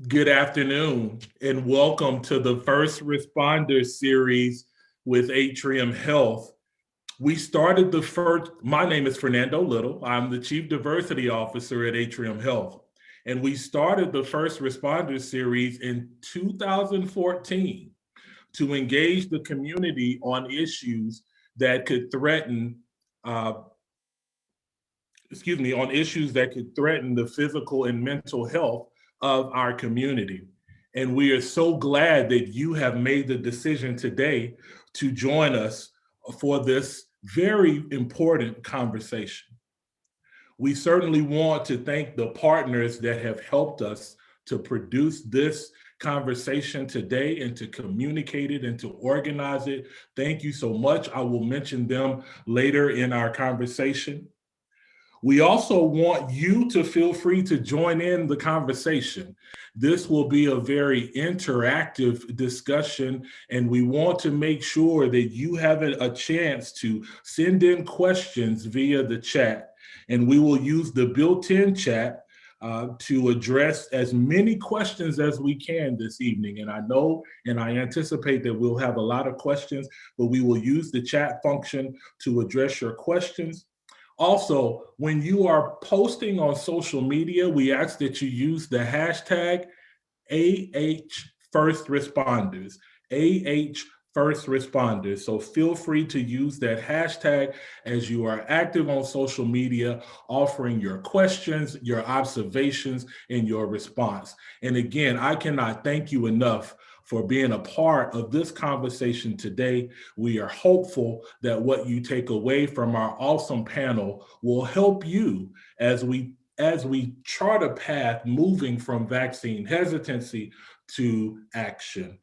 Good afternoon, and welcome to the First Responder series with Atrium Health. We started the first, my name is Fernando Little. I'm the Chief Diversity Officer at Atrium Health. And we started the First Responder series in 2014 to engage the community on issues that could threaten uh, on issues that could threaten the physical and mental health of our community. And we are so glad that you have made the decision today to join us for this very important conversation. We certainly want to thank the partners that have helped us to produce this conversation today and to communicate it and to organize it. Thank you so much. I will mention them later in our conversation. We also want you to feel free to join in the conversation. This will be a very interactive discussion, and we want to make sure that you have a chance to send in questions via the chat, and we will use the built-in chat to address as many questions as we can this evening. And I know and I anticipate that we'll have a lot of questions, but we will use the chat function to address your questions. Also, when you are posting on social media, we ask that you use the hashtag AH Responders, AH First Responders. So feel free to use that hashtag as you are active on social media, offering your questions, your observations, and your response. And again, I cannot thank you enough for being a part of this conversation today. We are hopeful that what you take away from our awesome panel will help you as we chart a path moving from vaccine hesitancy to action.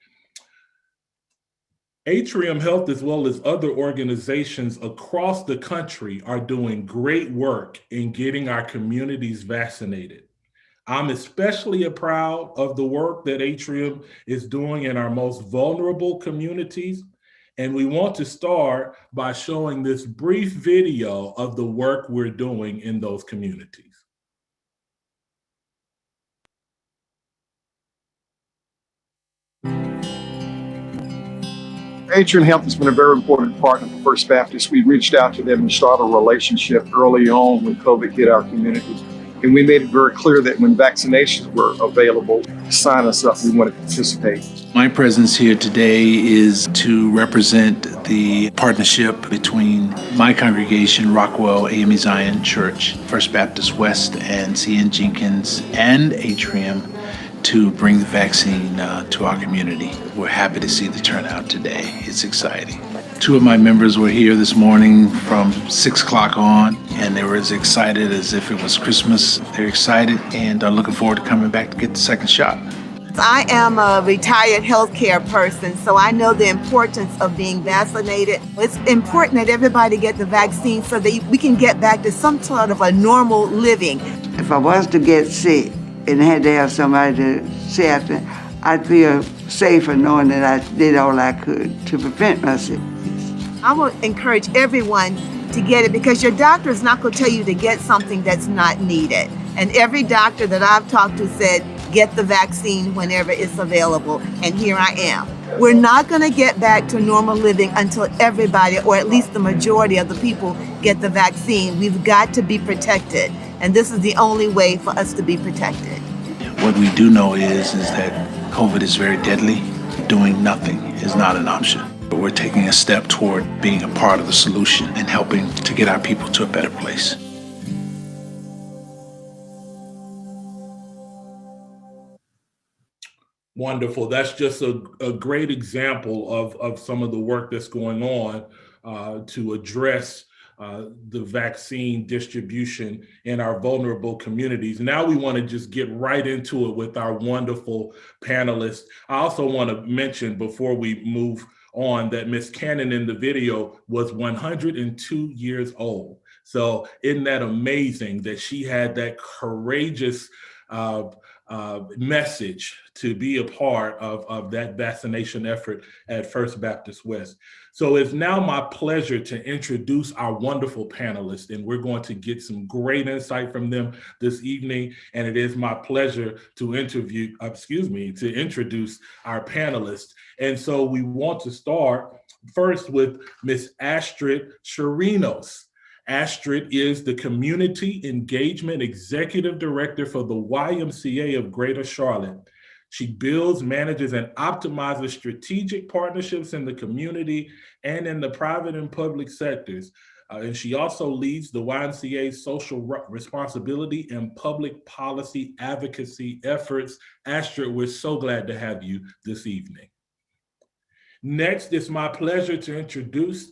Atrium Health, as well as other organizations across the country, are doing great work in getting our communities vaccinated. I'm especially proud of the work that Atrium is doing in our most vulnerable communities. And we want to start by showing this brief video of the work we're doing in those communities. Atrium Health has been a very important partner for First Baptist. We reached out to them and started a relationship early on when COVID hit our community. And we made it very clear that when vaccinations were available, sign us up. We want to participate. My presence here today is to represent the partnership between my congregation, Rockwell AME Zion Church, First Baptist West, and C.N. Jenkins, and Atrium to bring the vaccine to our community. We're happy to see the turnout today. It's exciting. Two of my members were here this morning from 6 o'clock on, and they were as excited as if it was Christmas. They're excited and are looking forward to coming back to get the second shot. I am a retired healthcare person, so I know the importance of being vaccinated. It's important that everybody get the vaccine so that we can get back to some sort of a normal living. If I was to get sick and had to have somebody to see after, I'd feel safer knowing that I did all I could to prevent my sickness. I will encourage everyone to get it because your doctor is not going to tell you to get something that's not needed. And every doctor that I've talked to said, get the vaccine whenever it's available. And here I am. We're not going to get back to normal living until everybody, or at least the majority of the people, get the vaccine. We've got to be protected. And this is the only way for us to be protected. What we do know is that COVID is very deadly. Doing nothing is not an option. But we're taking a step toward being a part of the solution and helping to get our people to a better place. Wonderful. That's just a great example of some of the work that's going on to address the vaccine distribution in our vulnerable communities. Now we want to just get right into it with our wonderful panelists. I also want to mention before we move on that Miss Cannon in the video was 102 years old. So isn't that amazing that she had that courageous message to be a part of that vaccination effort at First Baptist West. So it's now my pleasure to introduce our wonderful panelists, and we're going to get some great insight from them this evening. And it is my pleasure to introduce our panelists. And so we want to start first with Ms. Astrid Chirinos. Astrid is the Community Engagement Executive Director for the YMCA of Greater Charlotte. She builds, manages, and optimizes strategic partnerships in the community and in the private and public sectors. And she also leads the YMCA's social responsibility and public policy advocacy efforts. Astrid, we're so glad to have you this evening. Next, it's my pleasure to introduce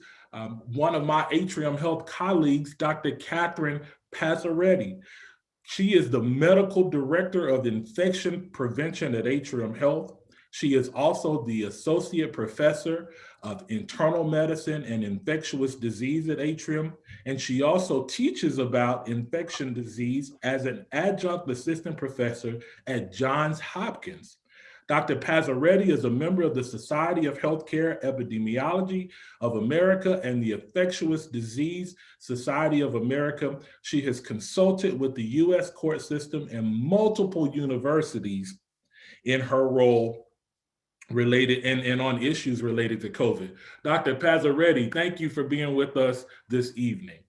one of my Atrium Health colleagues, Dr. Catherine Pazzaretti. She is the Medical Director of Infection Prevention at Atrium Health. She is also the Associate Professor of Internal Medicine and Infectious Disease at Atrium, and she also teaches about infection disease as an adjunct assistant professor at Johns Hopkins. Dr. Pazzaretti is a member of the Society of Healthcare Epidemiology of America and the Infectious Disease Society of America. She has consulted with the U.S. court system and multiple universities in her role related and on issues related to COVID. Dr. Pazzaretti, thank you for being with us this evening.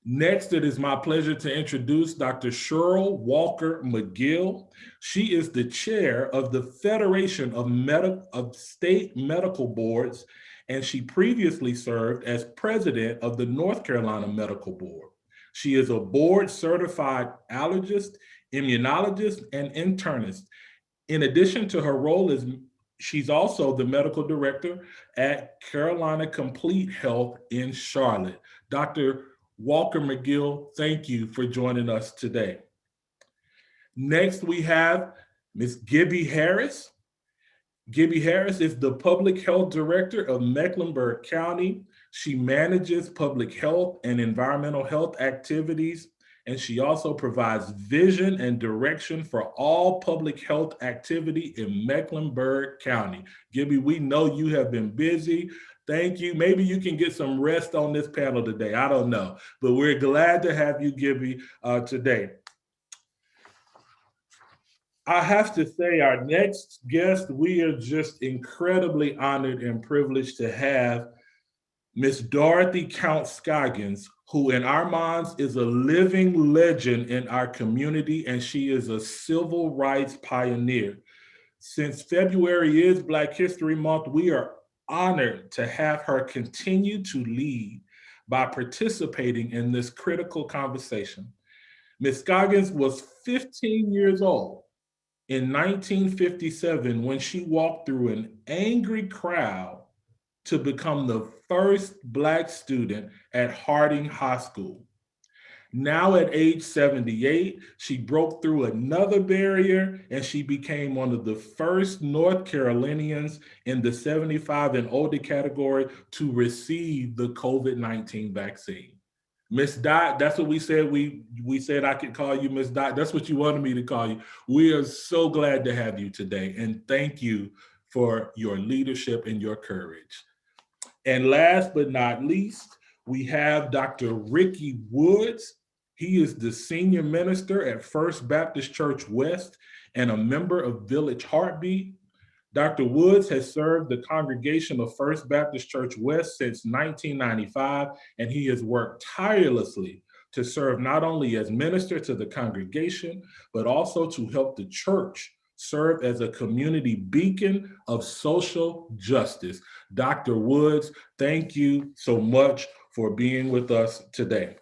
Next, it is my pleasure to introduce Dr. Cheryl Walker McGill. She is the chair of the Federation of State Medical Boards, and she previously served as president of the North Carolina Medical Board. She is a board-certified allergist, immunologist, and internist. In addition to her role as she's also the medical director at Carolina Complete Health in Charlotte. Dr. Walker McGill, thank you for joining us today. Next, we have Ms. Gibby Harris. Gibby Harris is the Public Health Director of Mecklenburg County. She manages public health and environmental health activities, and she also provides vision and direction for all public health activity in Mecklenburg County. Gibby, we know you have been busy. Thank you. Maybe you can get some rest on this panel today. I don't know, but we're glad to have you, Gibby, today. I have to say, our next guest, we are just incredibly honored and privileged to have Miss Dorothy Count-Scoggins, who in our minds is a living legend in our community, and she is a civil rights pioneer. Since February is Black History Month, we are honored to have her continue to lead by participating in this critical conversation. Ms. Scoggins was 15 years old in 1957 when she walked through an angry crowd to become the first Black student at Harding High School. Now at age 78, she broke through another barrier and she became one of the first North Carolinians in the 75 and older category to receive the COVID-19 vaccine. Miss Dot, that's what we said. We said I could call you Miss Dot. That's what you wanted me to call you. We are so glad to have you today, and thank you for your leadership and your courage. And last but not least, we have Dr. Ricky Woods. He is the senior minister at First Baptist Church West and a member of Village Heartbeat. Dr. Woods has served the congregation of First Baptist Church West since 1995, and he has worked tirelessly to serve not only as minister to the congregation, but also to help the church serve as a community beacon of social justice. Dr. Woods, thank you so much for being with us today.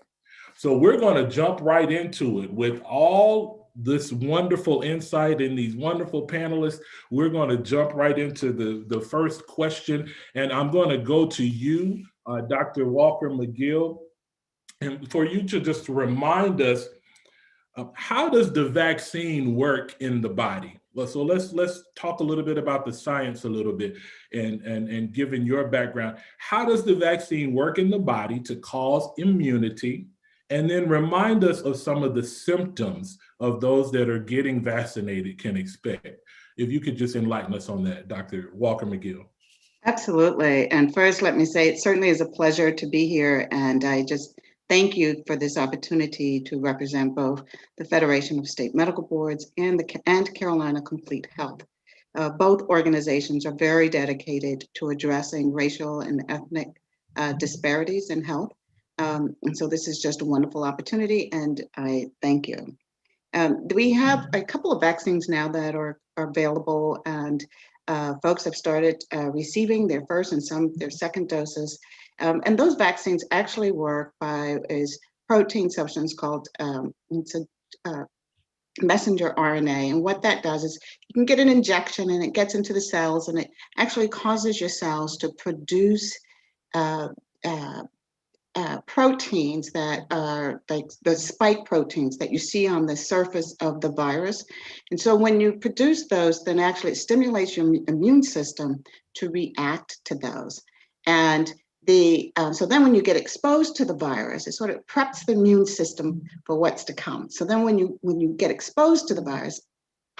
So we're going to jump right into it with all this wonderful insight and these wonderful panelists. We're going to jump right into the first question, and I'm going to go to you, Dr. Walker McGill, and for you to just remind us, how does the vaccine work in the body? Well, so let's talk a little bit about the science a little bit, and given your background, how does the vaccine work in the body to cause immunity? And then remind us of some of the symptoms of those that are getting vaccinated can expect. If you could just enlighten us on that, Dr. Walker-McGill. Absolutely. And first, let me say it certainly is a pleasure to be here. And I just thank you for this opportunity to represent both the Federation of State Medical Boards and Carolina Complete Health. Both organizations are very dedicated to addressing racial and ethnic disparities in health. And so this is just a wonderful opportunity, and I thank you. We have a couple of vaccines now that are available, and folks have started receiving their first and some their second doses. And those vaccines actually work by a protein substance called it's a messenger RNA. And what that does is you can get an injection and it gets into the cells, and it actually causes your cells to produce proteins that are like the spike proteins that you see on the surface of the virus. And so when you produce those, then actually it stimulates your immune system to react to those. And so then when you get exposed to the virus, it sort of preps the immune system for what's to come. So then when you get exposed to the virus,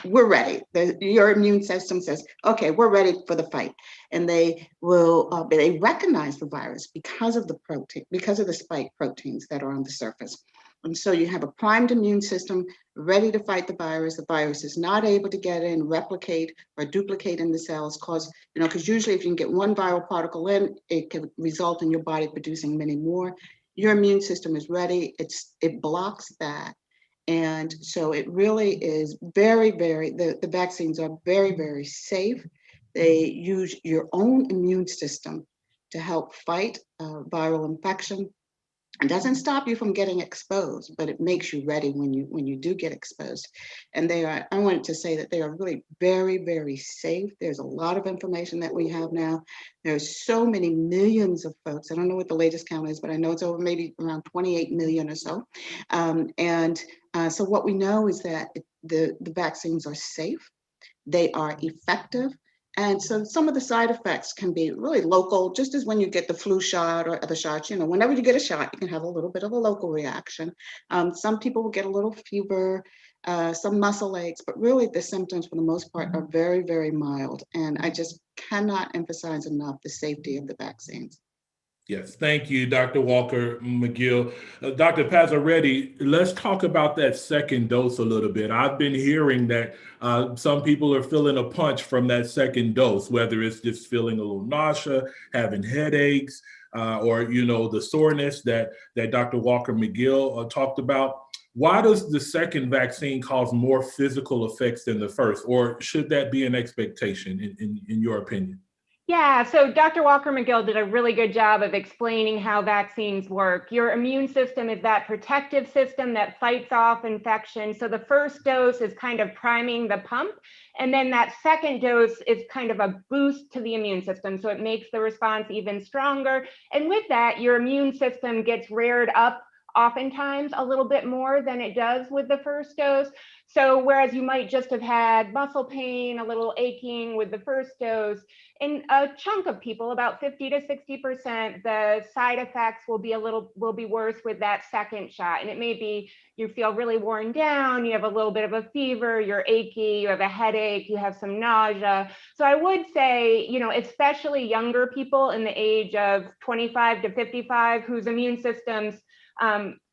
we're ready. Your immune system says, okay, we're ready for the fight. And they will, they recognize the virus because of the protein, because of the spike proteins that are on the surface. And so you have a primed immune system ready to fight the virus. The virus is not able to get in, replicate, or duplicate in the cells, because usually if you can get one viral particle in, it can result in your body producing many more. Your immune system is ready. It blocks that. And so it really is the vaccines are very, very safe. They use your own immune system to help fight viral infection. It doesn't stop you from getting exposed, but it makes you ready when you do get exposed. And I wanted to say that they are really very, very safe. There's a lot of information that we have now. There's so many millions of folks. I don't know what the latest count is, but I know it's over maybe around 28 million or so. So what we know is that the vaccines are safe, they are effective. And so some of the side effects can be really local, just as when you get the flu shot or other shots, whenever you get a shot, you can have a little bit of a local reaction. Some people will get a little fever, some muscle aches, but really the symptoms for the most part are very, very mild. And I just cannot emphasize enough the safety of the vaccines. Yes, thank you, Dr. Walker-McGill. Dr. Pazzaretti, let's talk about that second dose a little bit. I've been hearing that some people are feeling a punch from that second dose, whether it's just feeling a little nausea, having headaches, or the soreness that Dr. Walker-McGill talked about. Why does the second vaccine cause more physical effects than the first, or should that be an expectation in your opinion? Yeah, so Dr. Walker-McGill did a really good job of explaining how vaccines work. Your immune system is that protective system that fights off infection. So the first dose is kind of priming the pump, and then that second dose is kind of a boost to the immune system. So it makes the response even stronger. And with that, your immune system gets reared up oftentimes a little bit more than it does with the first dose. So whereas you might just have had muscle pain, a little aching with the first dose, in a chunk of people, about 50 to 60%, the side effects will be worse with that second shot. And it may be you feel really worn down, you have a little bit of a fever, you're achy, you have a headache, you have some nausea. So I would say, especially younger people in the age of 25 to 55, whose immune systems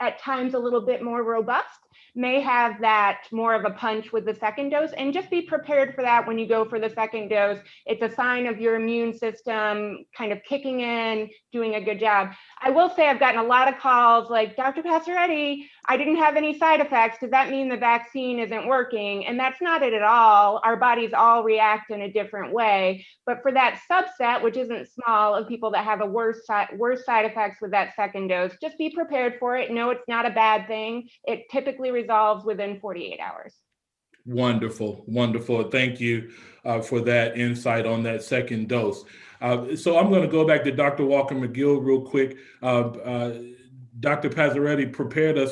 at times a little bit more robust, may have that more of a punch with the second dose. And just be prepared for that when you go for the second dose. It's a sign of your immune system kind of kicking in, doing a good job. I will say I've gotten a lot of calls like, Dr. Pazzaretti, I didn't have any side effects. Does that mean the vaccine isn't working? And that's not it at all. Our bodies all react in a different way. But for that subset, which isn't small, of people that have a worse side effects with that second dose, just be prepared for it. No, it's not a bad thing. It typically resolves within 48 hours. Wonderful, wonderful. Thank you for that insight on that second dose. So I'm going to go back to Dr. Walker-McGill real quick. Dr. Pazzaretti prepared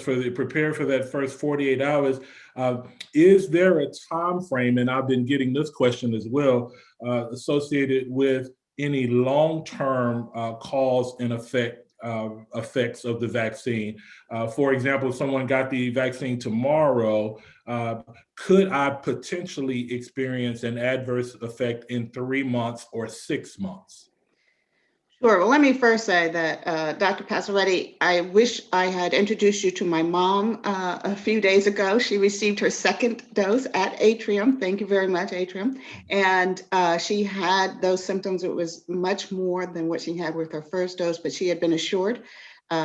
for that first 48 hours. Is there a time frame, and I've been getting this question as well, associated with any long-term cause and effect effects of the vaccine. For example, if someone got the vaccine tomorrow, could I potentially experience an adverse effect in 3 months or 6 months? Sure. Well, let me first say that Dr. Passaretti, I wish I had introduced you to my mom a few days ago. She received her second dose at Atrium. Thank you very much, Atrium. And she had those symptoms. It was much more than what she had with her first dose, but she had been assured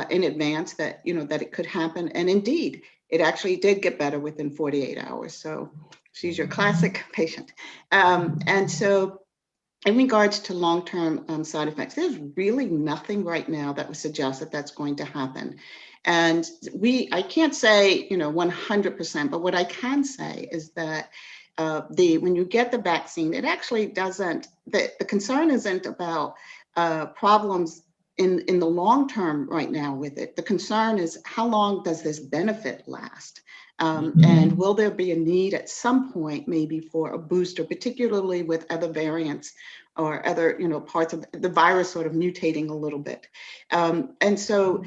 in advance that, that it could happen. And indeed, it actually did get better within 48 hours. So she's your classic patient. And so in regards to long-term side effects, there's really nothing right now that would suggest that that's going to happen. And I can't say, 100%, but what I can say is that when you get the vaccine, it actually doesn't, the concern isn't about problems in the long term right now with it. The concern is how long does this benefit last? And will there be a need at some point maybe for a booster, particularly with other variants or other parts of the virus sort of mutating a little bit? And so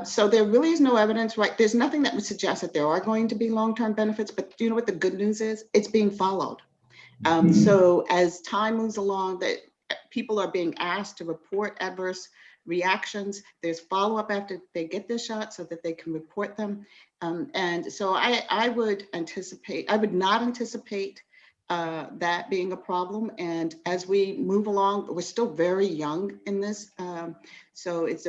so there really is no evidence, right? There's nothing that would suggest that there are going to be long-term benefits, but do you know what the good news is? It's being followed. So as time moves along, that people are being asked to report adverse reactions. There's follow-up after they get their shot so that they can report them. And so I would not anticipate that being a problem. And as we move along, we're still very young in this. So it's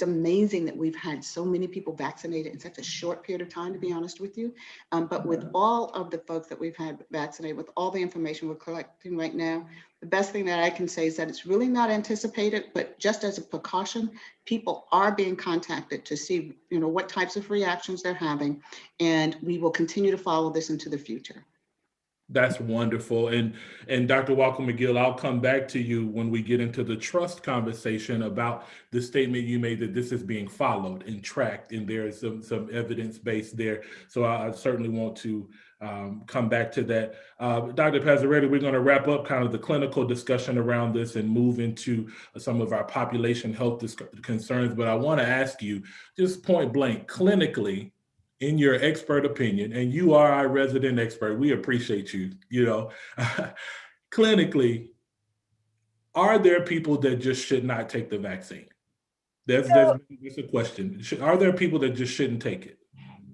amazing that we've had so many people vaccinated in such a short period of time, to be honest with you. But with all of the folks that we've had vaccinated, with all the information we're collecting right now, the best thing that I can say is that it's really not anticipated, but just as a precaution, people are being contacted to see, what types of reactions they're having, and we will continue to follow this into the future. That's wonderful. And Dr. Walker McGill, I'll come back to you when we get into the trust conversation about the statement you made that this is being followed and tracked, and there is some evidence base there. So I certainly want to come back to that. Dr. Passaretti, we're going to wrap up kind of the clinical discussion around this and move into some of our population health concerns. But I want to ask you, just point blank, clinically, in your expert opinion, and you are our resident expert, we appreciate you, clinically, are there people that just should not take the vaccine? That's a question. Are there people that just shouldn't take it?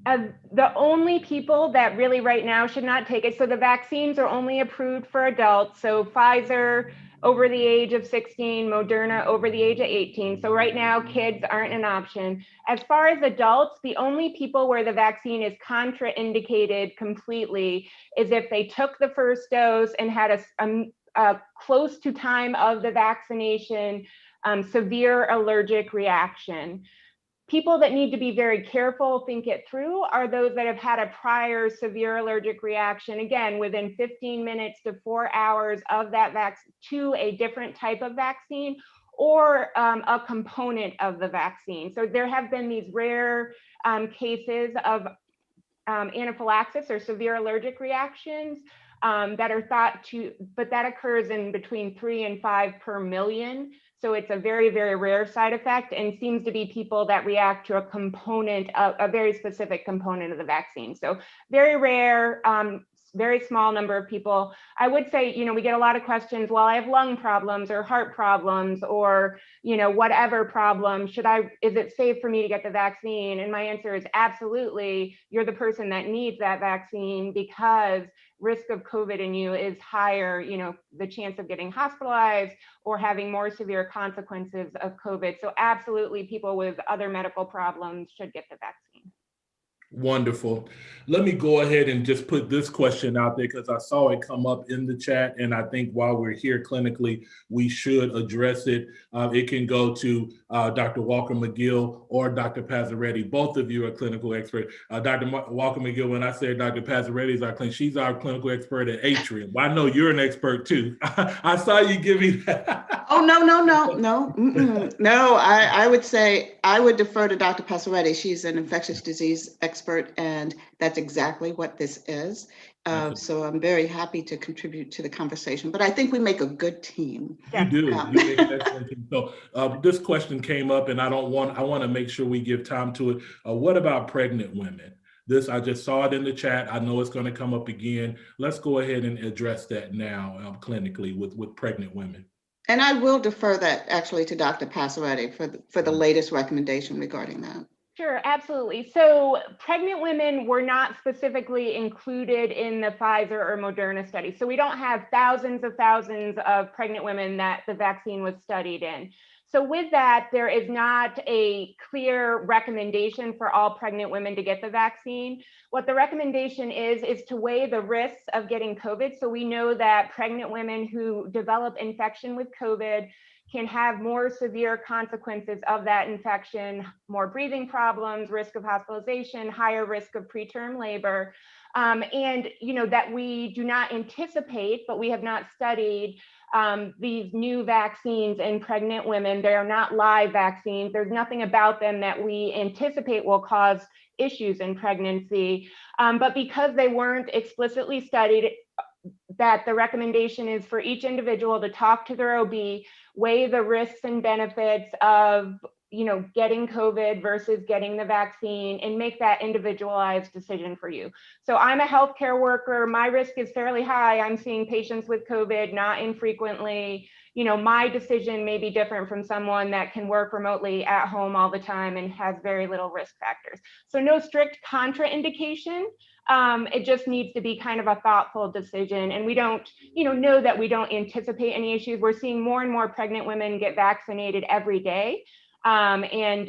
The only people that really right now should not take it, so the vaccines are only approved for adults. So Pfizer over the age of 16, Moderna over the age of 18. So right now, kids aren't an option. As far as adults, the only people where the vaccine is contraindicated completely is if they took the first dose and had a close to time of the vaccination, severe allergic reaction. People that need to be very careful, think it through, are those that have had a prior severe allergic reaction, again, within 15 minutes to 4 hours of that vaccine to a different type of vaccine or a component of the vaccine. So there have been these rare cases of anaphylaxis or severe allergic reactions that are thought to, but that occurs in between 3 and 5 per million. So it's a very, very rare side effect and seems to be people that react to a component, a very specific component of the vaccine. So very rare, very small number of people. I would say, we get a lot of questions, well, I have lung problems or heart problems or, whatever problem, is it safe for me to get the vaccine? And my answer is absolutely, you're the person that needs that vaccine because risk of COVID in you is higher, the chance of getting hospitalized or having more severe consequences of COVID. So absolutely people with other medical problems should get the vaccine. Wonderful. Let me go ahead and just put this question out there because I saw it come up in the chat, and I think while we're here clinically, we should address it. It can go to Dr. Walker McGill or Dr. Passaretti. Both of you are clinical experts. Dr. Walker McGill, when I said Dr. Passaretti is our clinic, she's our clinical expert at Atrium. Well, I know you're an expert too. I saw you give me that. Oh, no. No, I would say I would defer to Dr. Passaretti. She's an infectious disease expert expert, and that's exactly what this is. So I'm very happy to contribute to the conversation, but I think we make a good team. You do. You make an excellent team. So this question came up, and I want to make sure we give time to it. What about pregnant women? This, I just saw it in the chat. I know it's going to come up again. Let's go ahead and address that now clinically with pregnant women. And I will defer that actually to Dr. Passaretti for the latest recommendation regarding that. Sure, absolutely. So pregnant women were not specifically included in the Pfizer or Moderna study. So we don't have thousands of pregnant women that the vaccine was studied in. So with that, there is not a clear recommendation for all pregnant women to get the vaccine. What the recommendation is to weigh the risks of getting COVID. So we know that pregnant women who develop infection with COVID can have more severe consequences of that infection, more breathing problems, risk of hospitalization, higher risk of preterm labor. And that we do not anticipate, but we have not studied these new vaccines in pregnant women. They are not live vaccines. There's nothing about them that we anticipate will cause issues in pregnancy. But because they weren't explicitly studied, that the recommendation is for each individual to talk to their OB, weigh the risks and benefits of getting COVID versus getting the vaccine, and make that individualized decision for you. So I'm a healthcare worker. My risk is fairly high. I'm seeing patients with COVID not infrequently. My decision may be different from someone that can work remotely at home all the time and has very little risk factors. So no strict contraindication. It just needs to be kind of a thoughtful decision. And we don't, know that we don't anticipate any issues. We're seeing more and more pregnant women get vaccinated every day. And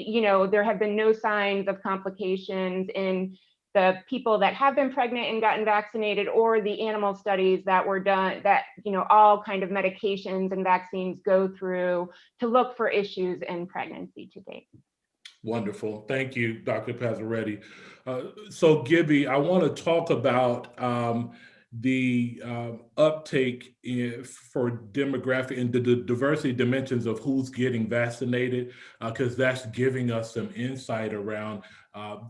there have been no signs of complications in the people that have been pregnant and gotten vaccinated, or the animal studies that were done that, all kind of medications and vaccines go through to look for issues in pregnancy to date. Wonderful. Thank you, Dr. Passaretti. So Gibby, I want to talk about the uptake for demographic and the diversity dimensions of who's getting vaccinated, because that's giving us some insight around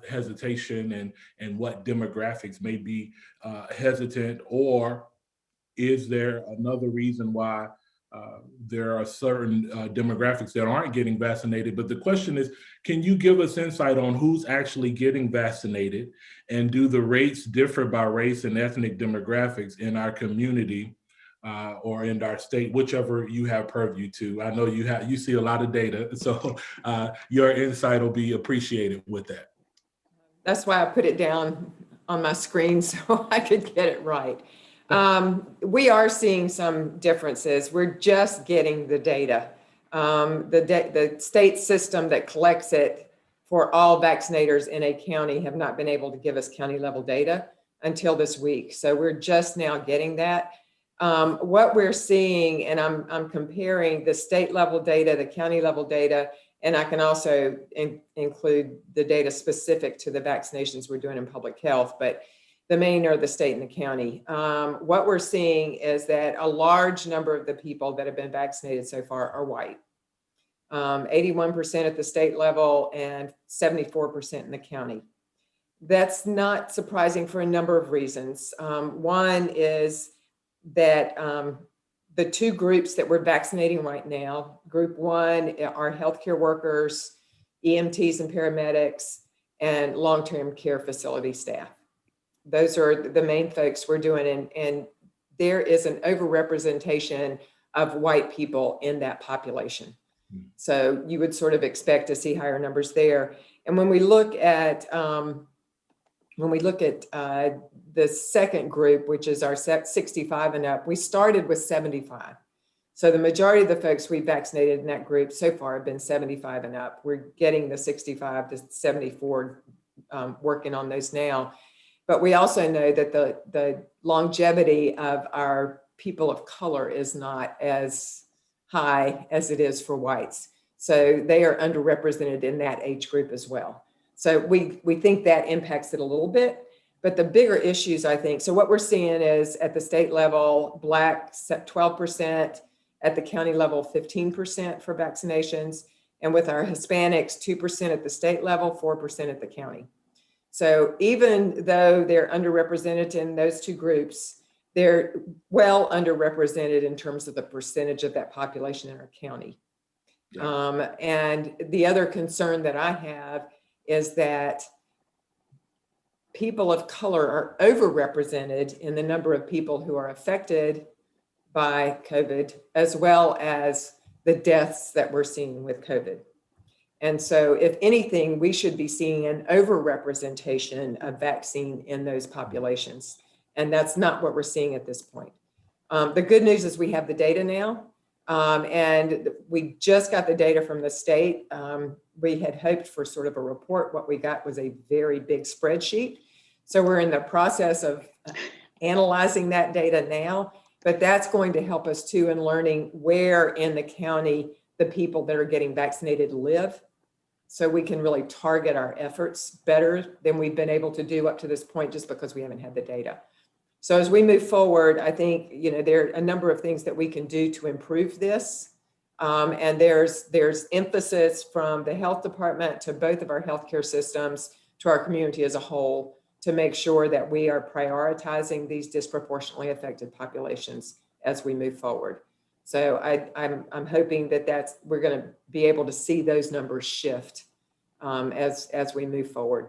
hesitation and what demographics may be hesitant, or is there another reason why there are certain demographics that aren't getting vaccinated? But the question is, can you give us insight on who's actually getting vaccinated, and do the rates differ by race and ethnic demographics in our community or in our state, whichever you have purview to? I know you see a lot of data, so your insight will be appreciated with that. That's why I put it down on my screen so I could get it right. We are seeing some differences. We're just getting the data. The state system that collects it for all vaccinators in a county have not been able to give us county level data until this week. So we're just now getting that. What we're seeing, and I'm comparing the state level data, the county level data, and I can also include the data specific to the vaccinations we're doing in public health, but the main are the state and the county. What we're seeing is that a large number of the people that have been vaccinated so far are white. 81% at the state level and 74% in the county. That's not surprising for a number of reasons. One is that the two groups that we're vaccinating right now, group one are healthcare workers, EMTs and paramedics, and long-term care facility staff. Those are the main folks we're doing, and there is an overrepresentation of white people in that population. So you would sort of expect to see higher numbers there. And when we look at the second group, which is our 65 and up, we started with 75. So the majority of the folks we vaccinated in that group so far have been 75 and up. We're getting the 65 to 74, working on those now. But we also know that the longevity of our people of color is not as high as it is for whites. So they are underrepresented in that age group as well. So we think that impacts it a little bit. But the bigger issues, I think, so what we're seeing is at the state level, Black 12%, at the county level, 15% for vaccinations. And with our Hispanics, 2% at the state level, 4% at the county. So even though they're underrepresented in those two groups, they're well underrepresented in terms of the percentage of that population in our county. Yeah. And the other concern that I have is that people of color are overrepresented in the number of people who are affected by COVID, as well as the deaths that we're seeing with COVID. And so if anything, we should be seeing an overrepresentation of vaccine in those populations. And that's not what we're seeing at this point. The good news is we have the data now. And we just got the data from the state. We had hoped for sort of a report. What we got was a very big spreadsheet. So we're in the process of analyzing that data now, but that's going to help us too in learning where in the county the people that are getting vaccinated live. So we can really target our efforts better than we've been able to do up to this point, just because we haven't had the data. So as we move forward, I think, there are a number of things that we can do to improve this. And there's emphasis from the health department to both of our healthcare systems to our community as a whole to make sure that we are prioritizing these disproportionately affected populations as we move forward. So I'm hoping that we're going to be able to see those numbers shift as we move forward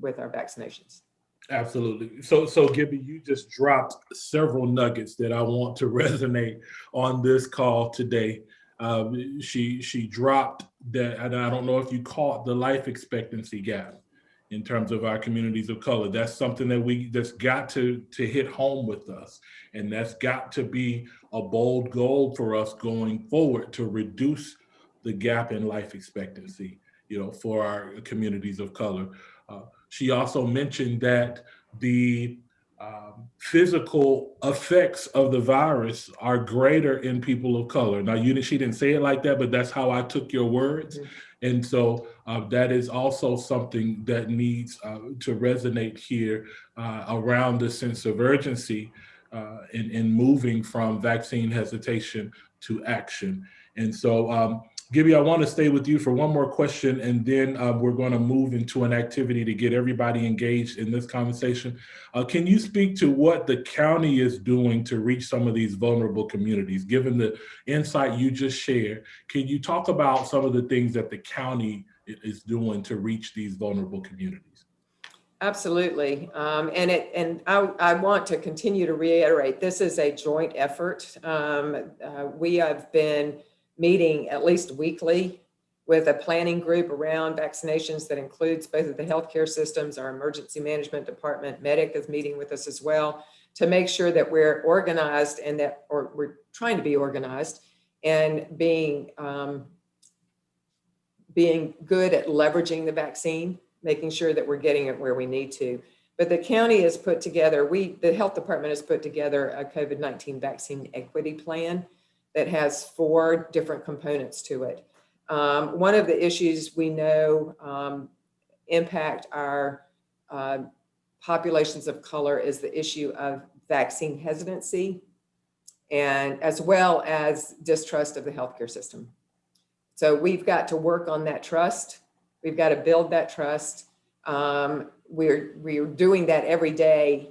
with our vaccinations. Absolutely. So Gibby, you just dropped several nuggets that I want to resonate on this call today. She dropped that, and I don't know if you caught the life expectancy gap in terms of our communities of color. That's something that's got to hit home with us. And that's got to be a bold goal for us going forward to reduce the gap in life expectancy, for our communities of color. She also mentioned that the physical effects of the virus are greater in people of color. Now, she didn't say it like that, but that's how I took your words. Mm-hmm. And so that is also something that needs to resonate here around the sense of urgency in moving from vaccine hesitation to action. And so, Gibby, I want to stay with you for one more question, and then we're going to move into an activity to get everybody engaged in this conversation. Can you speak to what the county is doing to reach some of these vulnerable communities? Given the insight you just shared, can you talk about some of the things that the county is doing to reach these vulnerable communities? Absolutely. And I want to continue to reiterate, this is a joint effort. We have been meeting at least weekly with a planning group around vaccinations that includes both of the healthcare systems, our emergency management department, Medic is meeting with us as well, to make sure that we're organized or we're trying to be organized and being good at leveraging the vaccine, making sure that we're getting it where we need to. But the county has put together, the health department has put together a COVID-19 vaccine equity plan that has 4 different components to it. One of the issues we know impact our populations of color is the issue of vaccine hesitancy, and as well as distrust of the healthcare system. So we've got to work on that trust. We've got to build that trust. We're doing that every day,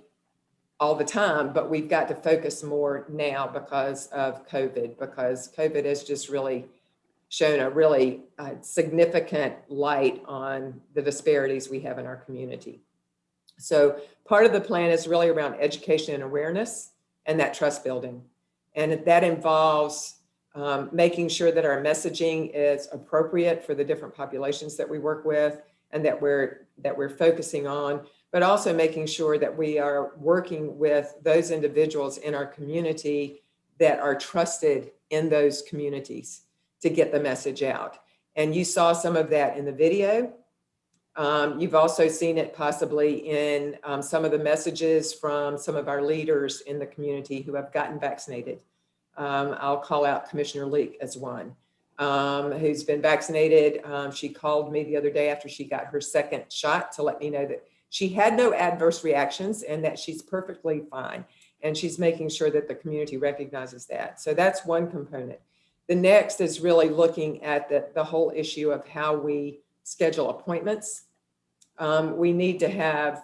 all the time, but we've got to focus more now because of COVID, because COVID has just really shown a really significant light on the disparities we have in our community. So part of the plan is really around education and awareness and that trust building. And that involves making sure that our messaging is appropriate for the different populations that we work with and that we're focusing on, but also making sure that we are working with those individuals in our community that are trusted in those communities to get the message out. And you saw some of that in the video. You've also seen it possibly in some of the messages from some of our leaders in the community who have gotten vaccinated. I'll call out Commissioner Leak as one who's been vaccinated. She called me the other day after she got her second shot to let me know that she had no adverse reactions and that she's perfectly fine. And she's making sure that the community recognizes that. So that's one component. The next is really looking at the whole issue of how we schedule appointments. we need to have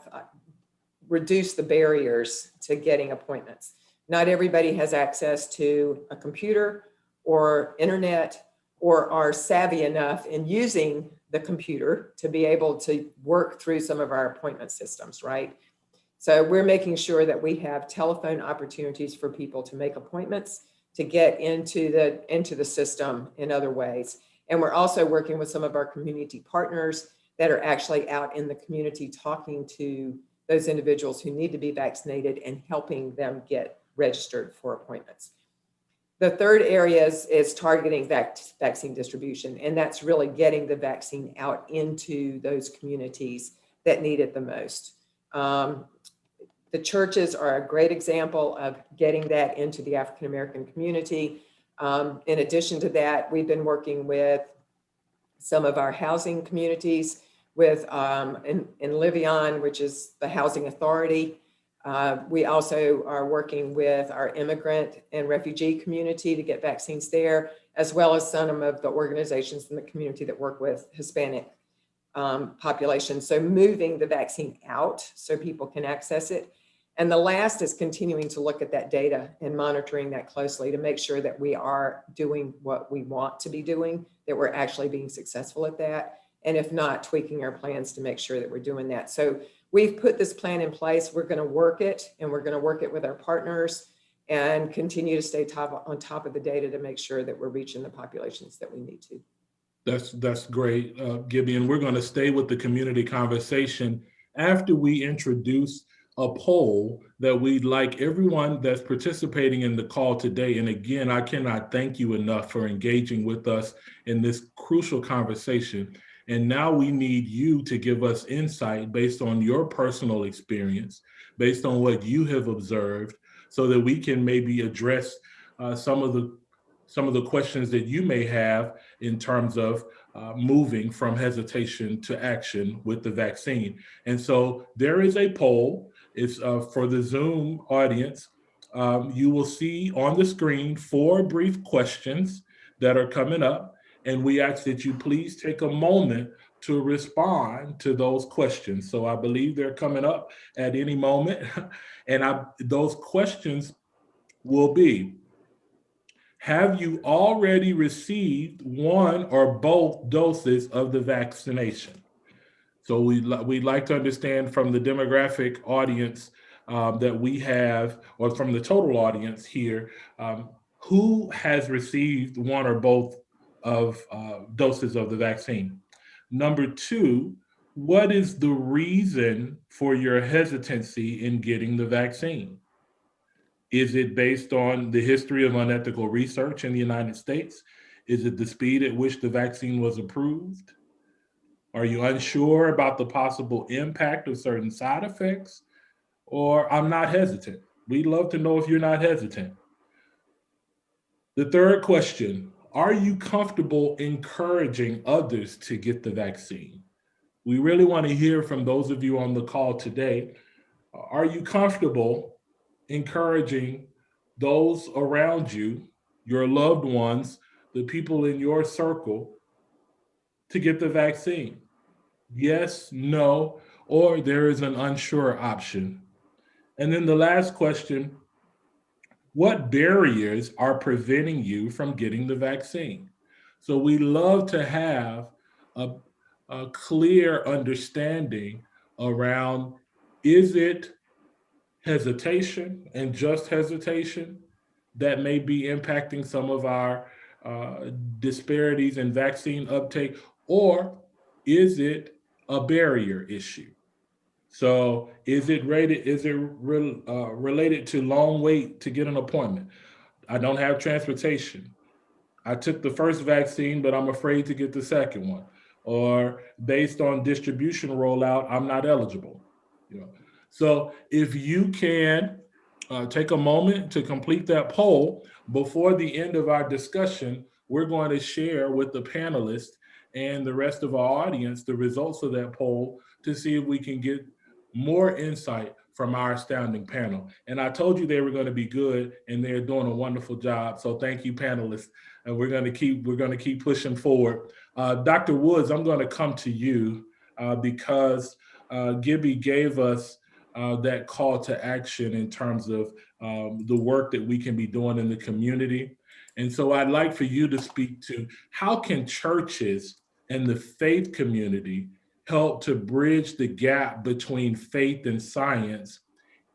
reduce the barriers to getting appointments. Not everybody has access to a computer or internet or are savvy enough in using the computer to be able to work through some of our appointment systems, right? So we're making sure that we have telephone opportunities for people to make appointments, to get into the system in other ways. And we're also working with some of our community partners that are actually out in the community talking to those individuals who need to be vaccinated and helping them get registered for appointments. The third area is targeting vaccine distribution, and that's really getting the vaccine out into those communities that need it the most. The churches are a great example of getting that into the African American community. In addition to that, we've been working with some of our housing communities with in Livion, which is the housing authority. We also are working with our immigrant and refugee community to get vaccines there, as well as some of the organizations in the community that work with Hispanic population. So moving the vaccine out so people can access it. And the last is continuing to look at that data and monitoring that closely to make sure that we are doing what we want to be doing, that we're actually being successful at that. And if not, tweaking our plans to make sure that we're doing that. So we've put this plan in place. We're going to work it, and we're going to work it with our partners and continue to stay on top of the data to make sure that we're reaching the populations that we need to. That's great, Gibby. And we're going to stay with the community conversation after we introduce a poll that we'd like everyone that's participating in the call today. And again, I cannot thank you enough for engaging with us in this crucial conversation. And now we need you to give us insight based on your personal experience, based on what you have observed, so that we can maybe address some of the questions that you may have in terms of moving from hesitation to action with the vaccine. And so there is a poll. It's for the Zoom audience. You will see on the screen 4 brief questions that are coming up. And we ask that you please take a moment to respond to those questions. So I believe they're coming up at any moment. And those questions will be, have you already received one or both doses of the vaccination? So we'd like to understand from the demographic audience that we have, or from the total audience here, who has received one or both of doses of the vaccine. Number 2, what is the reason for your hesitancy in getting the vaccine? Is it based on the history of unethical research in the United States? Is it the speed at which the vaccine was approved? Are you unsure about the possible impact of certain side effects? Or I'm not hesitant. We'd love to know if you're not hesitant. The third question, are you comfortable encouraging others to get the vaccine? We really want to hear from those of you on the call today. Are you comfortable encouraging those around you, your loved ones, the people in your circle, to get the vaccine? Yes, no, or there is an unsure option. And then the last question, what barriers are preventing you from getting the vaccine? So we love to have a clear understanding around, is it hesitation and just hesitation that may be impacting some of our disparities in vaccine uptake, or is it a barrier issue? So is it related to long wait to get an appointment? I don't have transportation. I took the first vaccine, but I'm afraid to get the second one. Or based on distribution rollout, I'm not eligible. So if you can take a moment to complete that poll before the end of our discussion, we're going to share with the panelists and the rest of our audience the results of that poll to see if we can get more insight from our astounding panel. And I told you they were going to be good, and they're doing a wonderful job. So thank you, panelists. And we're going to keep pushing forward. Dr. Woods, I'm going to come to you because Gibby gave us that call to action in terms of the work that we can be doing in the community. And so I'd like for you to speak to how can churches and the faith community help to bridge the gap between faith and science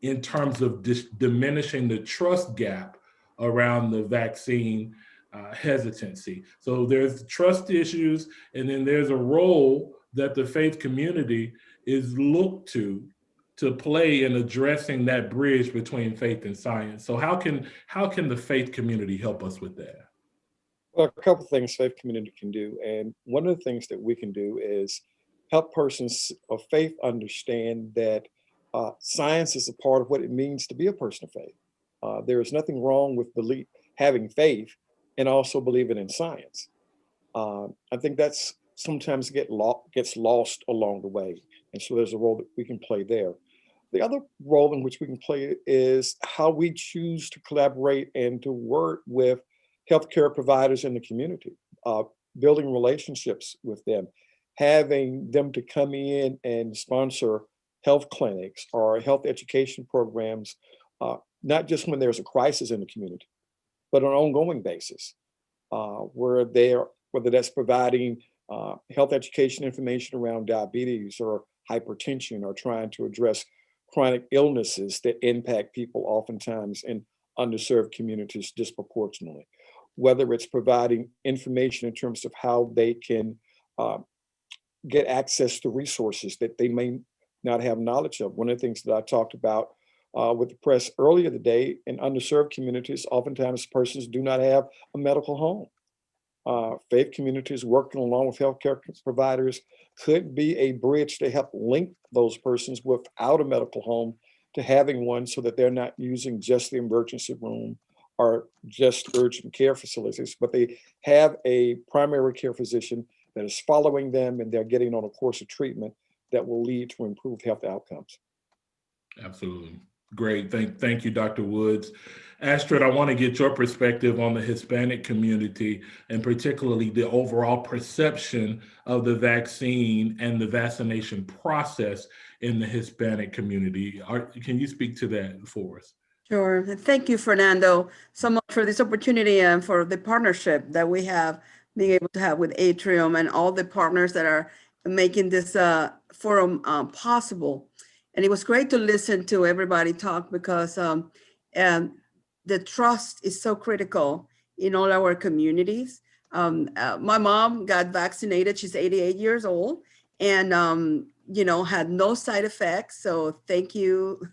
in terms of diminishing the trust gap around the vaccine hesitancy. So there's trust issues, and then there's a role that the faith community is looked to play in addressing that bridge between faith and science. So how can the faith community help us with that? Well, a couple of things faith community can do. And one of the things that we can do is help persons of faith understand that science is a part of what it means to be a person of faith. There is nothing wrong with having faith and also believing in science. I think that's sometimes gets lost along the way. And so there's a role that we can play there. The other role in which we can play is how we choose to collaborate and to work with healthcare providers in the community, building relationships with them, having them to come in and sponsor health clinics or health education programs, not just when there's a crisis in the community, but on an ongoing basis, whether that's providing health education information around diabetes or hypertension, or trying to address chronic illnesses that impact people oftentimes in underserved communities disproportionately, whether it's providing information in terms of how they can get access to resources that they may not have knowledge of. One of the things that I talked about with the press earlier today, in underserved communities, oftentimes persons do not have a medical home. Faith communities working along with healthcare providers could be a bridge to help link those persons without a medical home to having one, so that they're not using just the emergency room or just urgent care facilities, but they have a primary care physician that is following them, and they're getting on a course of treatment that will lead to improved health outcomes. Absolutely. Great. Thank you, Dr. Woods. Astrid, I want to get your perspective on the Hispanic community, and particularly the overall perception of the vaccine and the vaccination process in the Hispanic community. Can you speak to that for us? Sure. Thank you, Fernando, so much for this opportunity and for the partnership that we have being able to have with Atrium and all the partners that are making this forum possible. And it was great to listen to everybody talk, because the trust is so critical in all our communities. My mom got vaccinated. She's 88 years old, and had no side effects. So thank you,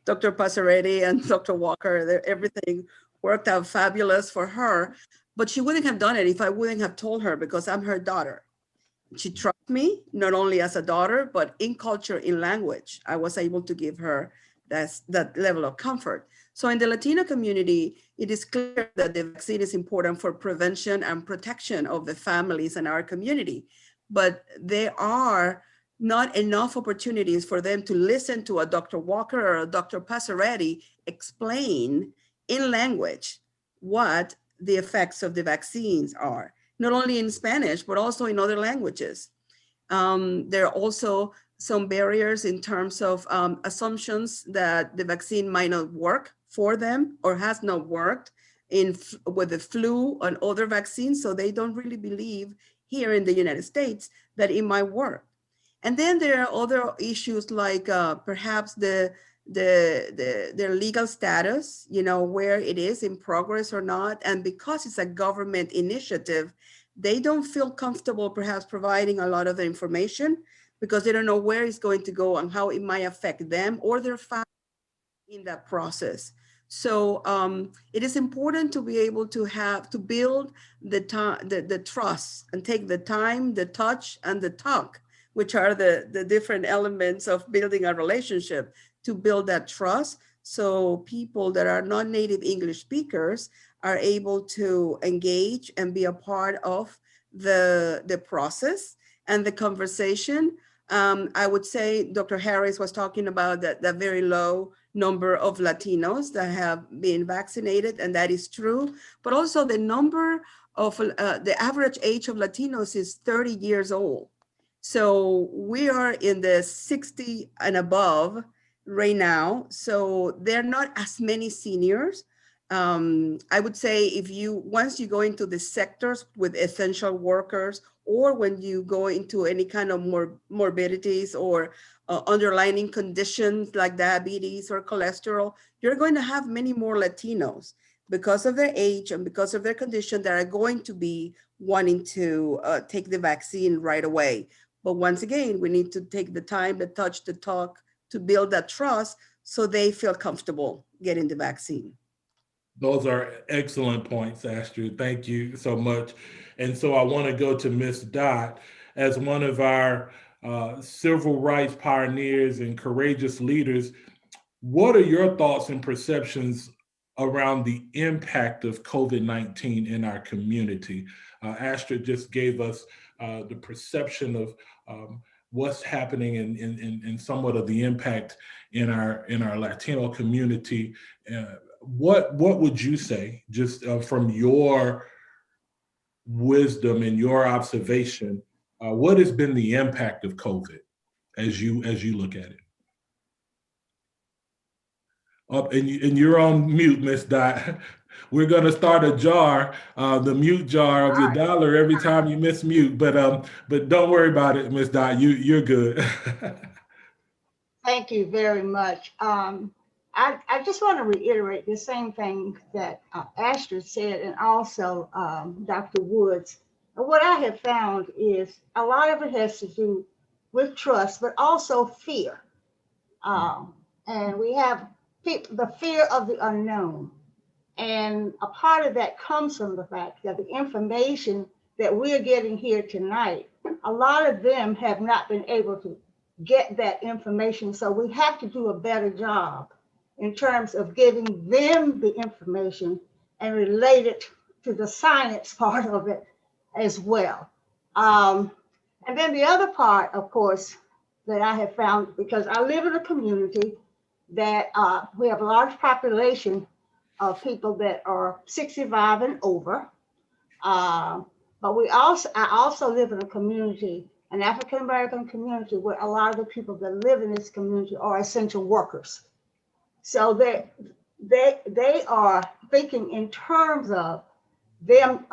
Dr. Passaretti and Dr. Walker. Everything worked out fabulous for her. But she wouldn't have done it if I wouldn't have told her, because I'm her daughter. She trusts me, not only as a daughter, but in culture, in language. I was able to give her that level of comfort. So in the Latino community, it is clear that the vaccine is important for prevention and protection of the families in our community. But there are not enough opportunities for them to listen to a Dr. Walker or a Dr. Passaretti explain in language what the effects of the vaccines are, not only in Spanish, but also in other languages. There are also some barriers in terms of assumptions that the vaccine might not work for them or has not worked with the flu and other vaccines. So they don't really believe here in the United States that it might work. And then there are other issues like perhaps their legal status, where it is in progress or not. And because it's a government initiative, they don't feel comfortable perhaps providing a lot of the information, because they don't know where it's going to go and how it might affect them or their family in that process. So it is important to be able to build the trust and take the time, the touch, and the talk, which are the different elements of building a relationship, to build that trust, so people that are not native English speakers are able to engage and be a part of the process and the conversation. I would say Dr. Harris was talking about that very low number of Latinos that have been vaccinated, and that is true. But also the number of the average age of Latinos is 30 years old. So we are in the 60 and above right now. So there are not as many seniors. I would say once you go into the sectors with essential workers, or when you go into any kind of morbidities or underlying conditions like diabetes or cholesterol, you're going to have many more Latinos because of their age and because of their condition that are going to be wanting to take the vaccine right away. But once again, we need to take the time, the touch, the talk to build that trust so they feel comfortable getting the vaccine. Those are excellent points, Astrid. Thank you so much. And so I want to go to Ms. Dot as one of our civil rights pioneers and courageous leaders. What are your thoughts and perceptions around the impact of COVID-19 in our community? Astrid just gave us the perception of what's happening in somewhat of the impact in our Latino community. What would you say, just from your wisdom and your observation, what has been the impact of COVID as you look at it? And you're on mute, Miss Dot. We're going to start a jar, the mute jar of your dollar every time you miss mute. But don't worry about it, Miss Dot. You're good. Thank you very much. I just want to reiterate the same thing that Astrid said, and also Dr. Woods. And what I have found is a lot of it has to do with trust, but also fear. And we have the fear of the unknown. And a part of that comes from the fact that the information that we're getting here tonight, a lot of them have not been able to get that information. So we have to do a better job in terms of giving them the information and relate it to the science part of it as well. And then the other part, of course, that I have found, because I live in a community that we have a large population of people that are 65 and over. But I also live in a community, an African-American community, where a lot of the people that live in this community are essential workers. So they are thinking in terms of them,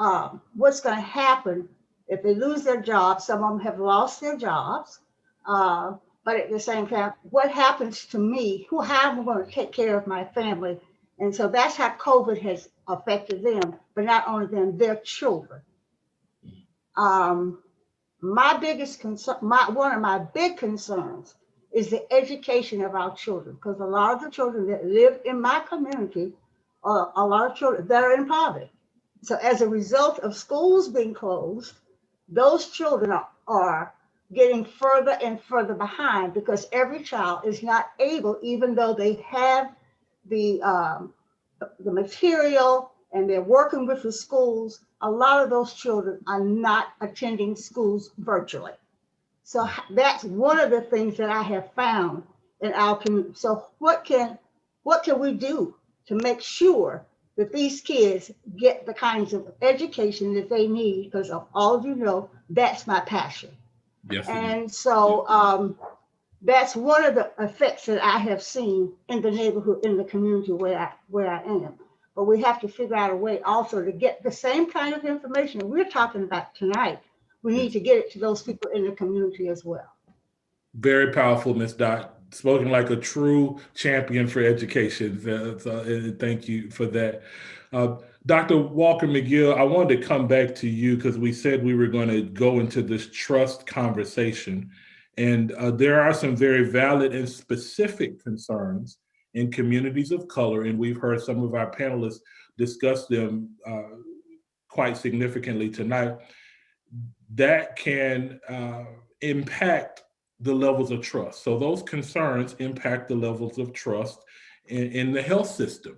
what's going to happen if they lose their jobs. Some of them have lost their jobs. But at the same time, what happens to me? How am I going to take care of my family? And so that's how COVID has affected them, but not only them, their children. My biggest concern, one of my big concerns is the education of our children, because a lot of the children that live in my community are a lot of children that are in poverty. So as a result of schools being closed, those children are getting further and further behind, because every child is not able, even though they have the material and they're working with the schools, a lot of those children are not attending schools virtually. So that's one of the things that I have found in our community. So what can we do to make sure that these kids get the kinds of education that they need? Because all of you know, that's my passion. Yes, and so that's one of the effects that I have seen in the neighborhood, in the community where I am. But we have to figure out a way also to get the same kind of information that we're talking about tonight. We need to get it to those people in the community as well. Very powerful, Ms. Dot. Spoken like a true champion for education. Thank you for that. Dr. Walker McGill, I wanted to come back to you because we said we were going to go into this trust conversation. And there are some very valid and specific concerns in communities of color, and we've heard some of our panelists discuss them quite significantly tonight, that can impact the levels of trust. So those concerns impact the levels of trust in the health system.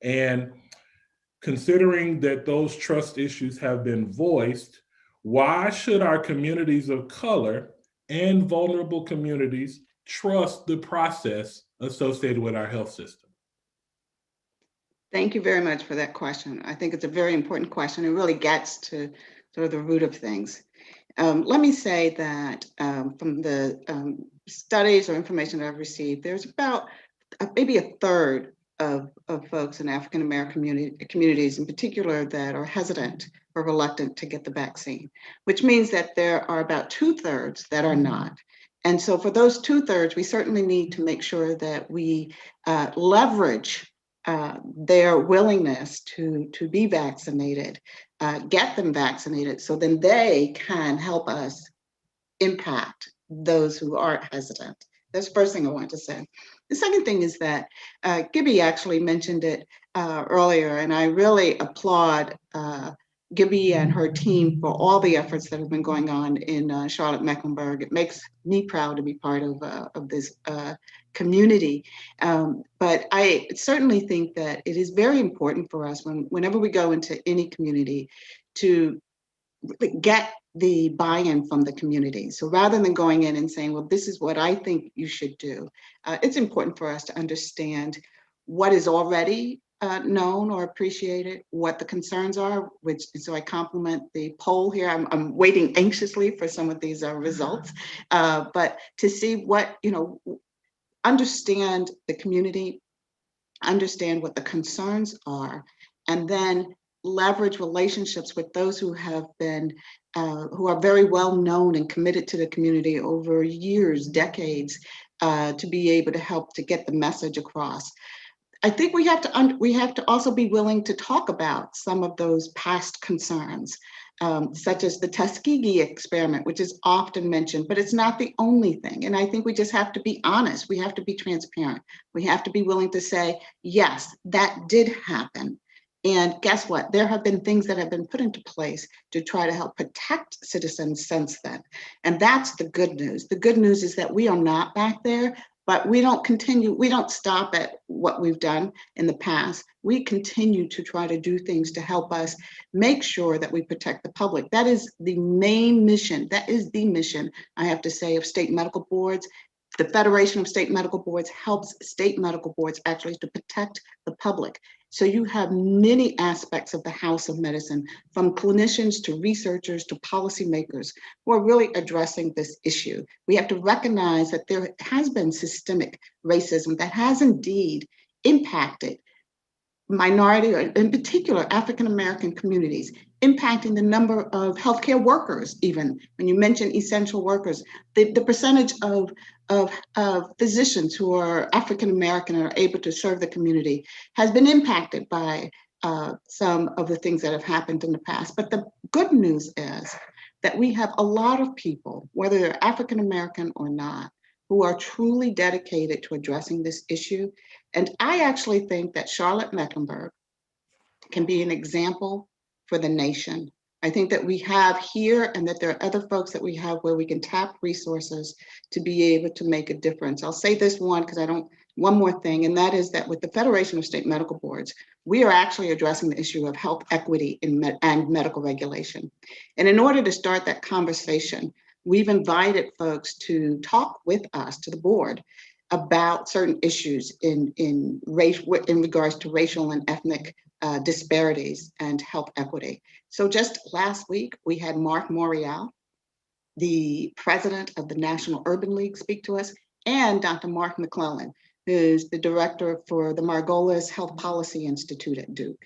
And considering that those trust issues have been voiced, why should our communities of color and vulnerable communities trust the process associated with our health system? Thank you very much for that question. I think it's a very important question. It really gets to sort of the root of things. Let me say that from the studies or information that I've received, there's about maybe a third of folks in African American communities in particular that are hesitant or reluctant to get the vaccine, which means that there are about 2/3 that are not. And so for those 2/3, we certainly need to make sure that we leverage their willingness to be vaccinated, get them vaccinated, so then they can help us impact those who are hesitant. That's the first thing I want to say. The second thing is that Gibby actually mentioned it earlier, and I really applaud Gibby and her team for all the efforts that have been going on in Charlotte-Mecklenburg. It makes me proud to be part of this community. But I certainly think that it is very important for us whenever we go into any community to get the buy-in from the community. So rather than going in and saying, well, this is what I think you should do, it's important for us to understand what is already known or appreciated, what the concerns are, so I compliment the poll here. I'm waiting anxiously for some of these results, but to see what, understand the community, understand what the concerns are, and then leverage relationships with those who have been, who are very well known and committed to the community over years, decades, to be able to help to get the message across. I think we have to also be willing to talk about some of those past concerns, such as the Tuskegee experiment, which is often mentioned, but it's not the only thing. And I think we just have to be honest. We have to be transparent. We have to be willing to say, yes, that did happen. And guess what? There have been things that have been put into place to try to help protect citizens since then. And that's the good news. The good news is that we are not back there, but we don't stop at what we've done in the past. We continue to try to do things to help us make sure that we protect the public. That is the main mission. That is the mission, I have to say, of state medical boards. The Federation of State Medical Boards helps state medical boards actually to protect the public. So you have many aspects of the House of Medicine, from clinicians to researchers to policymakers, who are really addressing this issue. We have to recognize that there has been systemic racism that has indeed impacted minority, or in particular African-American communities, impacting the number of healthcare workers. Even when you mention essential workers, the percentage of physicians who are African-American and are able to serve the community has been impacted by some of the things that have happened in the past. But the good news is that we have a lot of people, whether they're African-American or not, who are truly dedicated to addressing this issue. And I actually think that Charlotte-Mecklenburg can be an example for the nation. I think that we have here, and that there are other folks that we have where we can tap resources to be able to make a difference. I'll say this one more thing, and that is that with the Federation of State Medical Boards, we are actually addressing the issue of health equity and medical regulation. And in order to start that conversation, we've invited folks to talk with us, to the board, about certain issues in regards to racial and ethnic disparities and health equity. So just last week, we had Mark Morial, the president of the National Urban League, speak to us, and Dr. Mark McClellan, who's the director for the Margolis Health Policy Institute at Duke.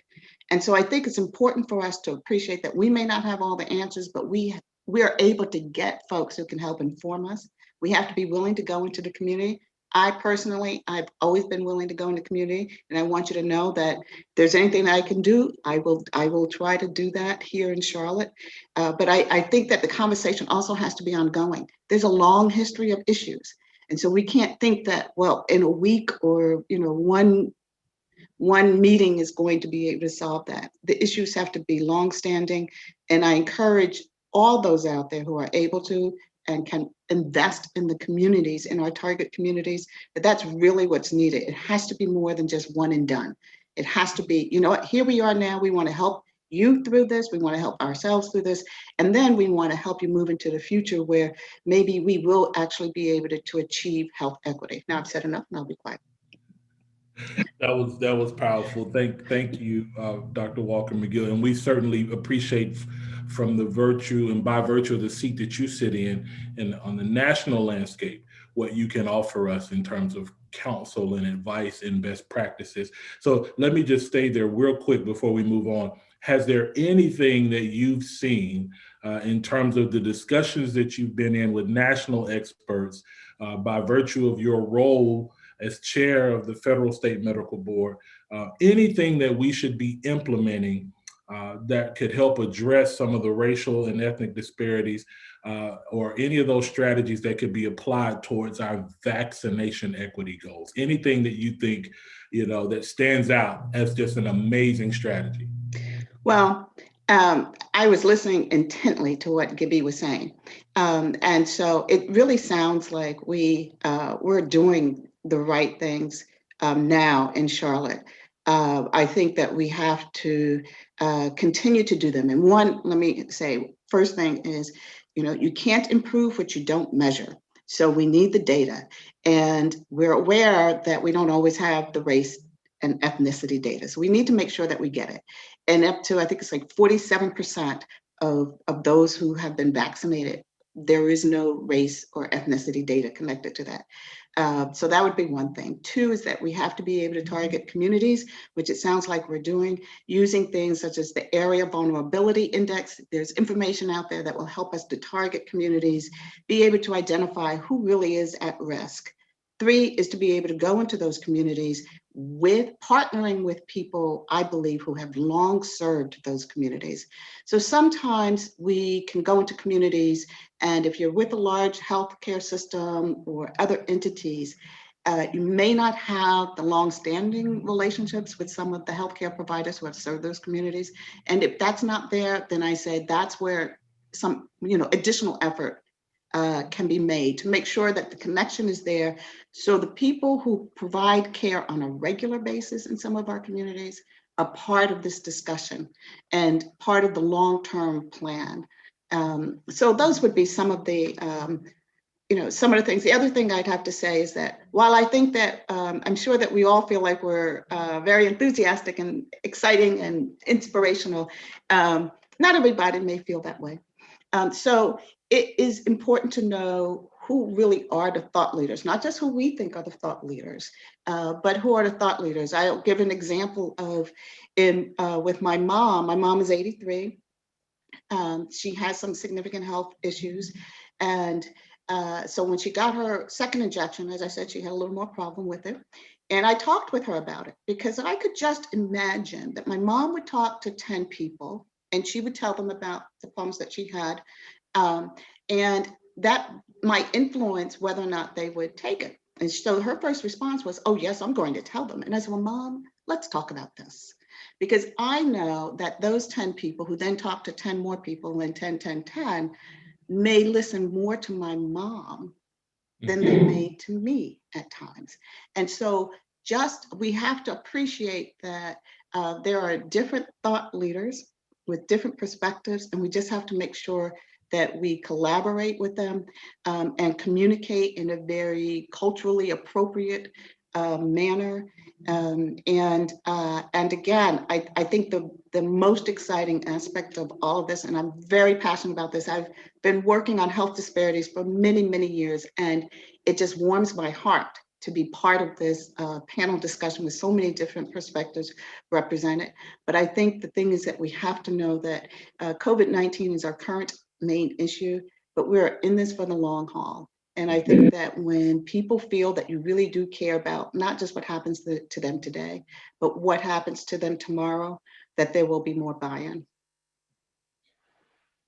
And so I think it's important for us to appreciate that we may not have all the answers, but we are able to get folks who can help inform us. We have to be willing to go into the community. I've always been willing to go in the community, and I want you to know that if there's anything that I can do, I will try to do that here in Charlotte. But I think that the conversation also has to be ongoing. There's a long history of issues. And so we can't think that, well, in a week or one meeting is going to be able to solve that. The issues have to be longstanding, and I encourage all those out there who are able to and can invest in the communities, in our target communities, that's really what's needed. It has to be more than just one and done. It has to be, here we are now, we want to help you through this, we want to help ourselves through this, and then we want to help you move into the future where maybe we will actually be able to achieve health equity. Now I've said enough and I'll be quiet. That was powerful. Thank you, Dr. Walker McGill, and we certainly appreciate from the virtue and by virtue of the seat that you sit in and on the national landscape, what you can offer us in terms of counsel and advice and best practices. So let me just stay there real quick before we move on. Has there anything that you've seen in terms of the discussions that you've been in with national experts by virtue of your role as chair of the Federal State Medical Board, anything that we should be implementing that could help address some of the racial and ethnic disparities, or any of those strategies that could be applied towards our vaccination equity goals? Anything that you think, that stands out as just an amazing strategy? Well, I was listening intently to what Gibby was saying. And so it really sounds like we're doing the right things now in Charlotte. I think that we have to continue to do them. And one, let me say, first thing is, you can't improve what you don't measure. So we need the data. And we're aware that we don't always have the race and ethnicity data. So we need to make sure that we get it. And up to, I think it's like 47% of those who have been vaccinated, there is no race or ethnicity data connected to that. So that would be one thing. Two is that we have to be able to target communities, which it sounds like we're doing, using things such as the Area Vulnerability Index. There's information out there that will help us to target communities, be able to identify who really is at risk. Three is to be able to go into those communities with partnering with people, I believe, who have long served those communities. So sometimes we can go into communities, and if you're with a large healthcare system or other entities, you may not have the long-standing relationships with some of the healthcare providers who have served those communities. And if that's not there, then I say that's where some additional effort can be made to make sure that the connection is there. So the people who provide care on a regular basis in some of our communities are part of this discussion and part of the long-term plan. So those would be some of the, some of the things. The other thing I'd have to say is that while I think that I'm sure that we all feel like we're very enthusiastic and exciting and inspirational, not everybody may feel that way. So it is important to know who really are the thought leaders, not just who we think are the thought leaders, but who are the thought leaders. I'll give an example of with my mom. My mom is 83. She has some significant health issues. And so when she got her second injection, as I said, she had a little more problem with it. And I talked with her about it because I could just imagine that my mom would talk to 10 people and she would tell them about the problems that she had. And that might influence whether or not they would take it. And so her first response was, oh, yes, I'm going to tell them. And I said, well, Mom, let's talk about this. Because I know that those 10 people who then talk to 10 more people and 10, 10, 10 may listen more to my mom than they may to me at times. And so we have to appreciate that there are different thought leaders with different perspectives, and we just have to make sure that we collaborate with them and communicate in a very culturally appropriate manner. And again, I think the most exciting aspect of all of this, and I'm very passionate about this, I've been working on health disparities for many, many years, and it just warms my heart to be part of this panel discussion with so many different perspectives represented. But I think the thing is that we have to know that COVID-19 is our current main issue, but we're in this for the long haul. And I think that when people feel that you really do care about not just what happens to them today, but what happens to them tomorrow, that there will be more buy-in.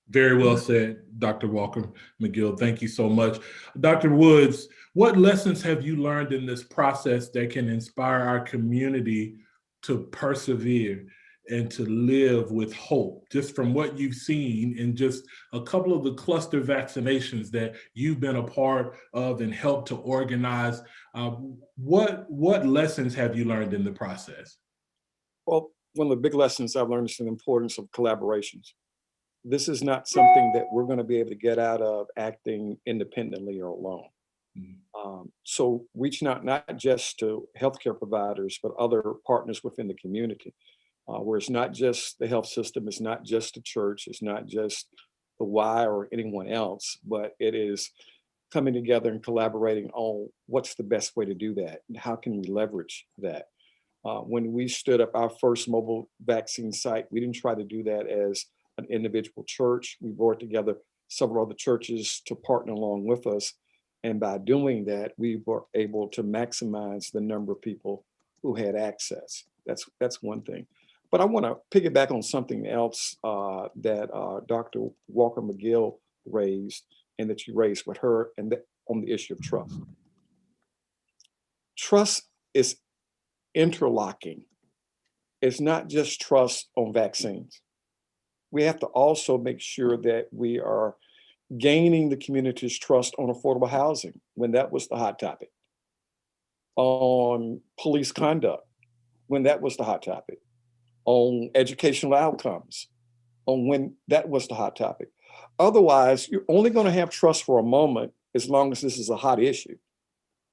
Very well said, Dr. Walker McGill. Thank you so much. Dr. Woods, what lessons have you learned in this process that can inspire our community to persevere and to live with hope, just from what you've seen in just a couple of the cluster vaccinations that you've been a part of and helped to organize? What lessons have you learned in the process? Well, one of the big lessons I've learned is the importance of collaborations. This is not something that we're going to be able to get out of acting independently or alone. So reaching out not just to healthcare providers, but other partners within the community, where it's not just the health system, it's not just the church, it's not just the Y or anyone else, but it is coming together and collaborating on what's the best way to do that and how can we leverage that. When we stood up our first mobile vaccine site, we didn't try to do that as an individual church. We brought together several other churches to partner along with us. And by doing that, we were able to maximize the number of people who had access. That's one thing. But I want to piggyback on something else that Dr. Walker McGill raised and that you raised with her and on the issue of trust. Trust is interlocking. It's not just trust on vaccines. We have to also make sure that we are gaining the community's trust on affordable housing when that was the hot topic, on police conduct when that was the hot topic, on educational outcomes on when that was the hot topic. Otherwise, you're only going to have trust for a moment as long as this is a hot issue.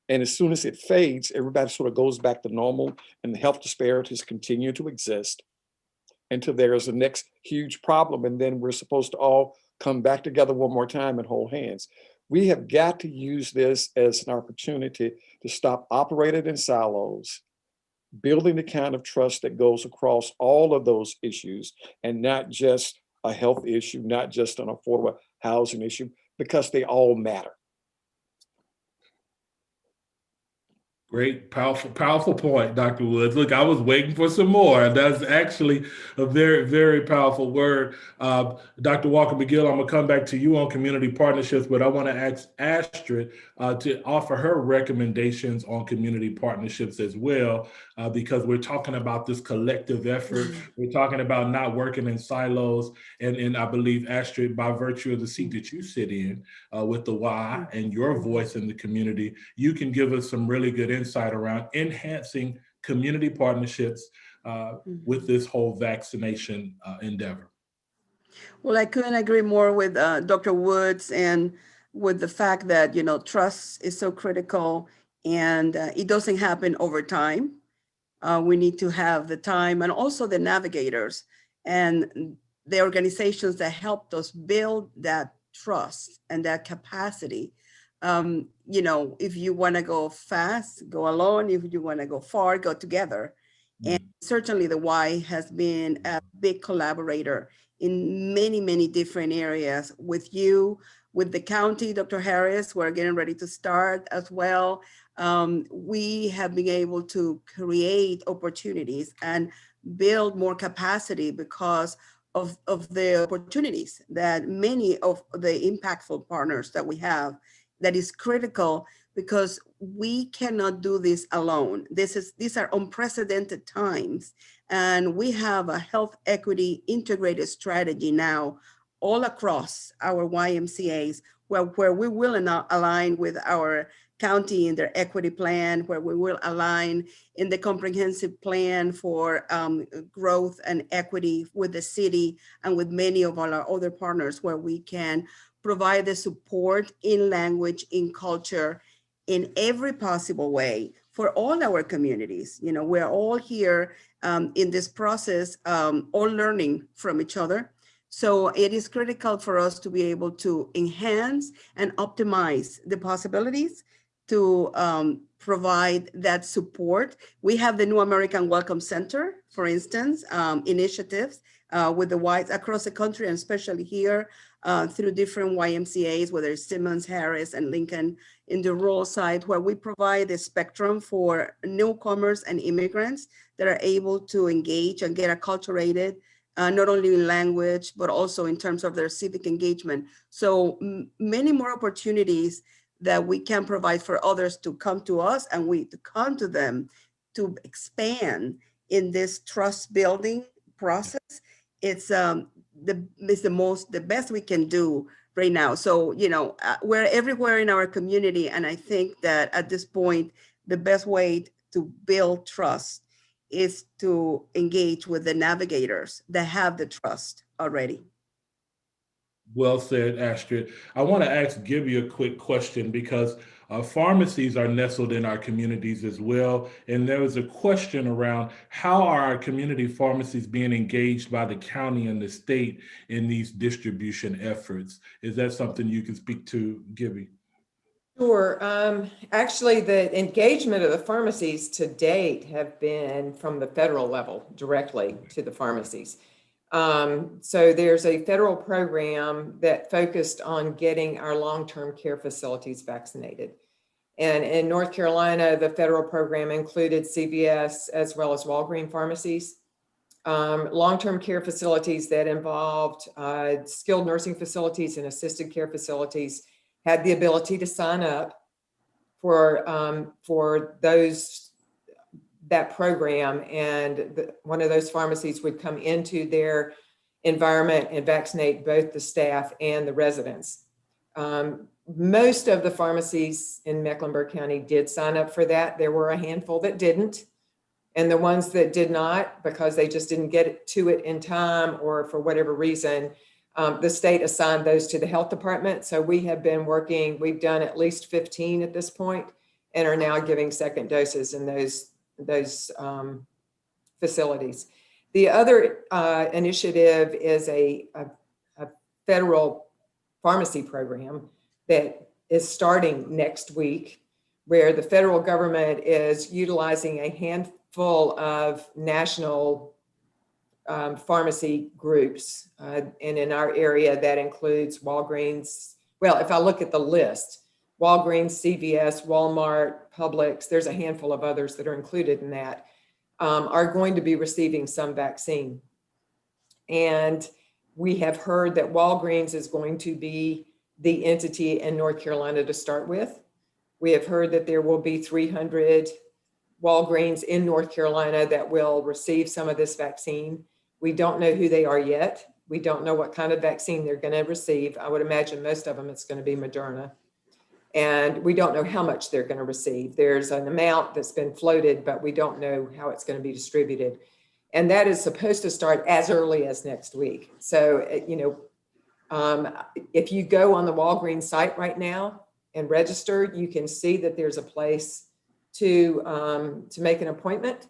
And as soon as it fades, everybody sort of goes back to normal and the health disparities continue to exist until there's a next huge problem. And then we're supposed to all come back together one more time and hold hands. We have got to use this as an opportunity to stop operating in silos, building the kind of trust that goes across all of those issues and not just a health issue, not just an affordable housing issue, because they all matter. Great, powerful point, Dr. Woods. Look, I was waiting for some more. That's actually a very, very powerful word. Dr. Walker McGill, I'm gonna come back to you on community partnerships, but I want to ask Astrid to offer her recommendations on community partnerships as well, because we're talking about this collective effort. We're talking about not working in silos. And I believe, Astrid, by virtue of the seat that you sit in with the Y and your voice in the community, you can give us some really good insight around enhancing community partnerships with this whole vaccination endeavor. Well, I couldn't agree more with Dr. Woods and with the fact that, trust is so critical and it doesn't happen over time. We need to have the time and also the navigators and the organizations that helped us build that trust and that capacity. If you want to go fast, go alone. If you want to go far, go together. And certainly the Y has been a big collaborator in many, many different areas with you, with the county, Dr. Harris. We're getting ready to start as well. We have been able to create opportunities and build more capacity because of the opportunities that many of the impactful partners that we have. That is critical because we cannot do this alone. These are unprecedented times, and we have a health equity integrated strategy now all across our YMCAs, where we will align with our county in their equity plan, where we will align in the comprehensive plan for growth and equity with the city and with many of our other partners, where we can provide the support in language, in culture, in every possible way for all our communities. We're all here in this process, all learning from each other. So it is critical for us to be able to enhance and optimize the possibilities to provide that support. We have the New American Welcome Center, for instance, initiatives with the Ys across the country, and especially here through different YMCAs, whether it's Simmons, Harris, and Lincoln in the rural side, where we provide a spectrum for newcomers and immigrants that are able to engage and get acculturated, not only in language, but also in terms of their civic engagement. So many more opportunities that we can provide for others to come to us and we to come to them to expand in this trust building process. It's the best we can do right now. So, we're everywhere in our community. And I think that at this point, the best way to build trust is to engage with the navigators that have the trust already. Well said, Astrid. I want to ask Gibby a quick question because Pharmacies are nestled in our communities as well. And there was a question around how are our community pharmacies being engaged by the county and the state in these distribution efforts? Is that something you can speak to, Gibby? Sure. Actually, the engagement of the pharmacies to date have been from the federal level directly to the pharmacies. So there's a federal program that focused on getting our long-term care facilities vaccinated. And in North Carolina, the federal program included CVS as well as Walgreens pharmacies. Long-term care facilities that involved skilled nursing facilities and assisted care facilities had the ability to sign up for that program, and one of those pharmacies would come into their environment and vaccinate both the staff and the residents. Most of the pharmacies in Mecklenburg County did sign up for that. There were a handful that didn't, and the ones that did not, because they just didn't get to it in time or for whatever reason, the state assigned those to the health department. So we have been working, we've done at least 15 at this point and are now giving second doses in those facilities. The other initiative is a federal pharmacy program that is starting next week, where the federal government is utilizing a handful of national pharmacy groups. And in our area, that includes Walgreens. Well, if I look at the list, Walgreens, CVS, Walmart, Publix, there's a handful of others that are included in that, are going to be receiving some vaccine. And we have heard that Walgreens is going to be the entity in North Carolina to start with. We have heard that there will be 300 Walgreens in North Carolina that will receive some of this vaccine. We don't know who they are yet. We don't know what kind of vaccine they're going to receive. I would imagine most of them it's going to be Moderna. And we don't know how much they're going to receive. There's an amount that's been floated, but we don't know how it's going to be distributed. And that is supposed to start as early as next week. So, if you go on the Walgreens site right now and register, you can see that there's a place to make an appointment.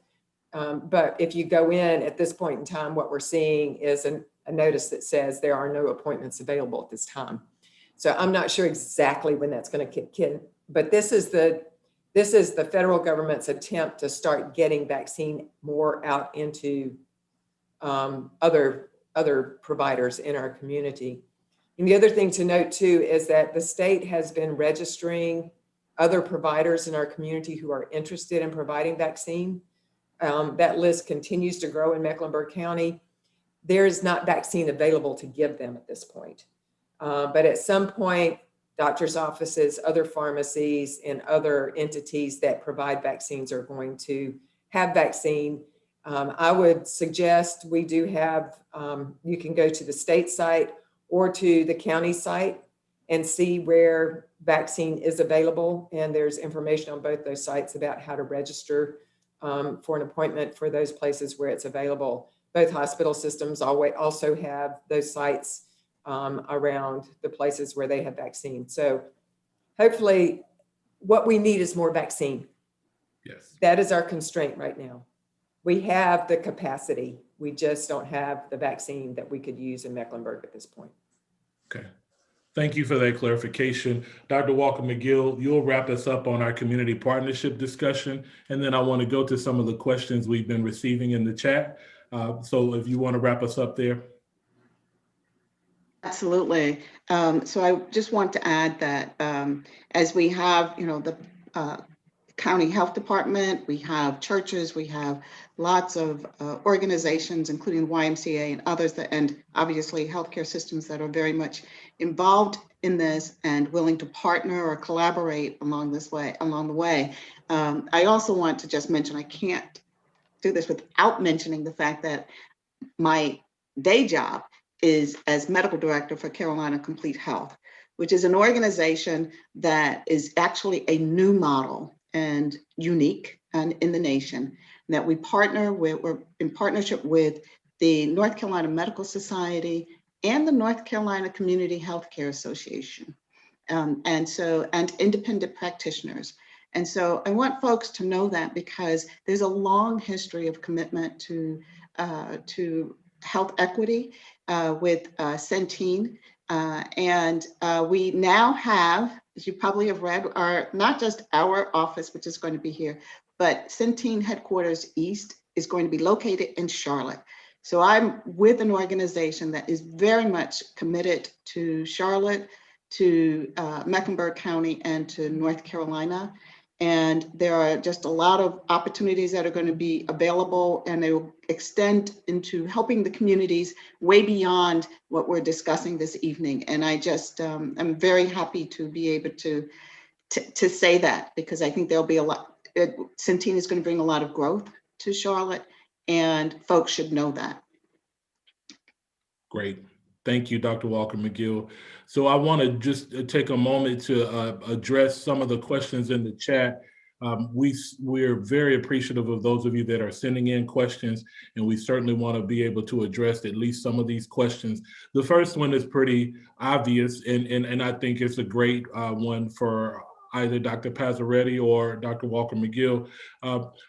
But if you go in at this point in time, what we're seeing is a notice that says there are no appointments available at this time. So I'm not sure exactly when that's going to kick in, but this is the federal government's attempt to start getting vaccine more out into other providers in our community. And the other thing to note too is that the state has been registering other providers in our community who are interested in providing vaccine. That list continues to grow in Mecklenburg County. There is not vaccine available to give them at this point. But at some point, doctors' offices, other pharmacies, and other entities that provide vaccines are going to have vaccine. I would suggest we do have, you can go to the state site or to the county site and see where vaccine is available. And there's information on both those sites about how to register for an appointment for those places where it's available. Both hospital systems also have those sites around the places where they have vaccine. So hopefully what we need is more vaccine. Yes. That is our constraint right now. We have the capacity. We just don't have the vaccine that we could use in Mecklenburg at this point. Okay. Thank you for that clarification. Dr. Walker McGill, you'll wrap us up on our community partnership discussion. And then I want to go to some of the questions we've been receiving in the chat. So if you want to wrap us up there. Absolutely. So I just want to add that as we have, the county health department, we have churches, we have lots of organizations, including YMCA and others, and obviously healthcare systems that are very much involved in this and willing to partner or collaborate along the way. I also want to just mention, I can't do this without mentioning the fact that my day job is as medical director for Carolina Complete Health, which is an organization that is actually a new model and unique in the nation, that we partner with. We're in partnership with the North Carolina Medical Society and the North Carolina Community Healthcare Association. and independent practitioners. And so I want folks to know that, because there's a long history of commitment to health equity with Centene. And we now have, as you probably have read, not just our office, which is going to be here, but Centene headquarters East is going to be located in Charlotte. So I'm with an organization that is very much committed to Charlotte, to Mecklenburg County, and to North Carolina. And there are just a lot of opportunities that are going to be available, and they will extend into helping the communities way beyond what we're discussing this evening. And I just, I'm very happy to be able to say that, because I think there'll be a lot, Centene is going to bring a lot of growth to Charlotte, and folks should know that. Great. Thank you, Dr. Walker McGill. So I want to just take a moment to address some of the questions in the chat. We're very appreciative of those of you that are sending in questions, and we certainly want to be able to address at least some of these questions. The first one is pretty obvious, and I think it's a great one for either Dr. Pazzaretti or Dr. Walker McGill.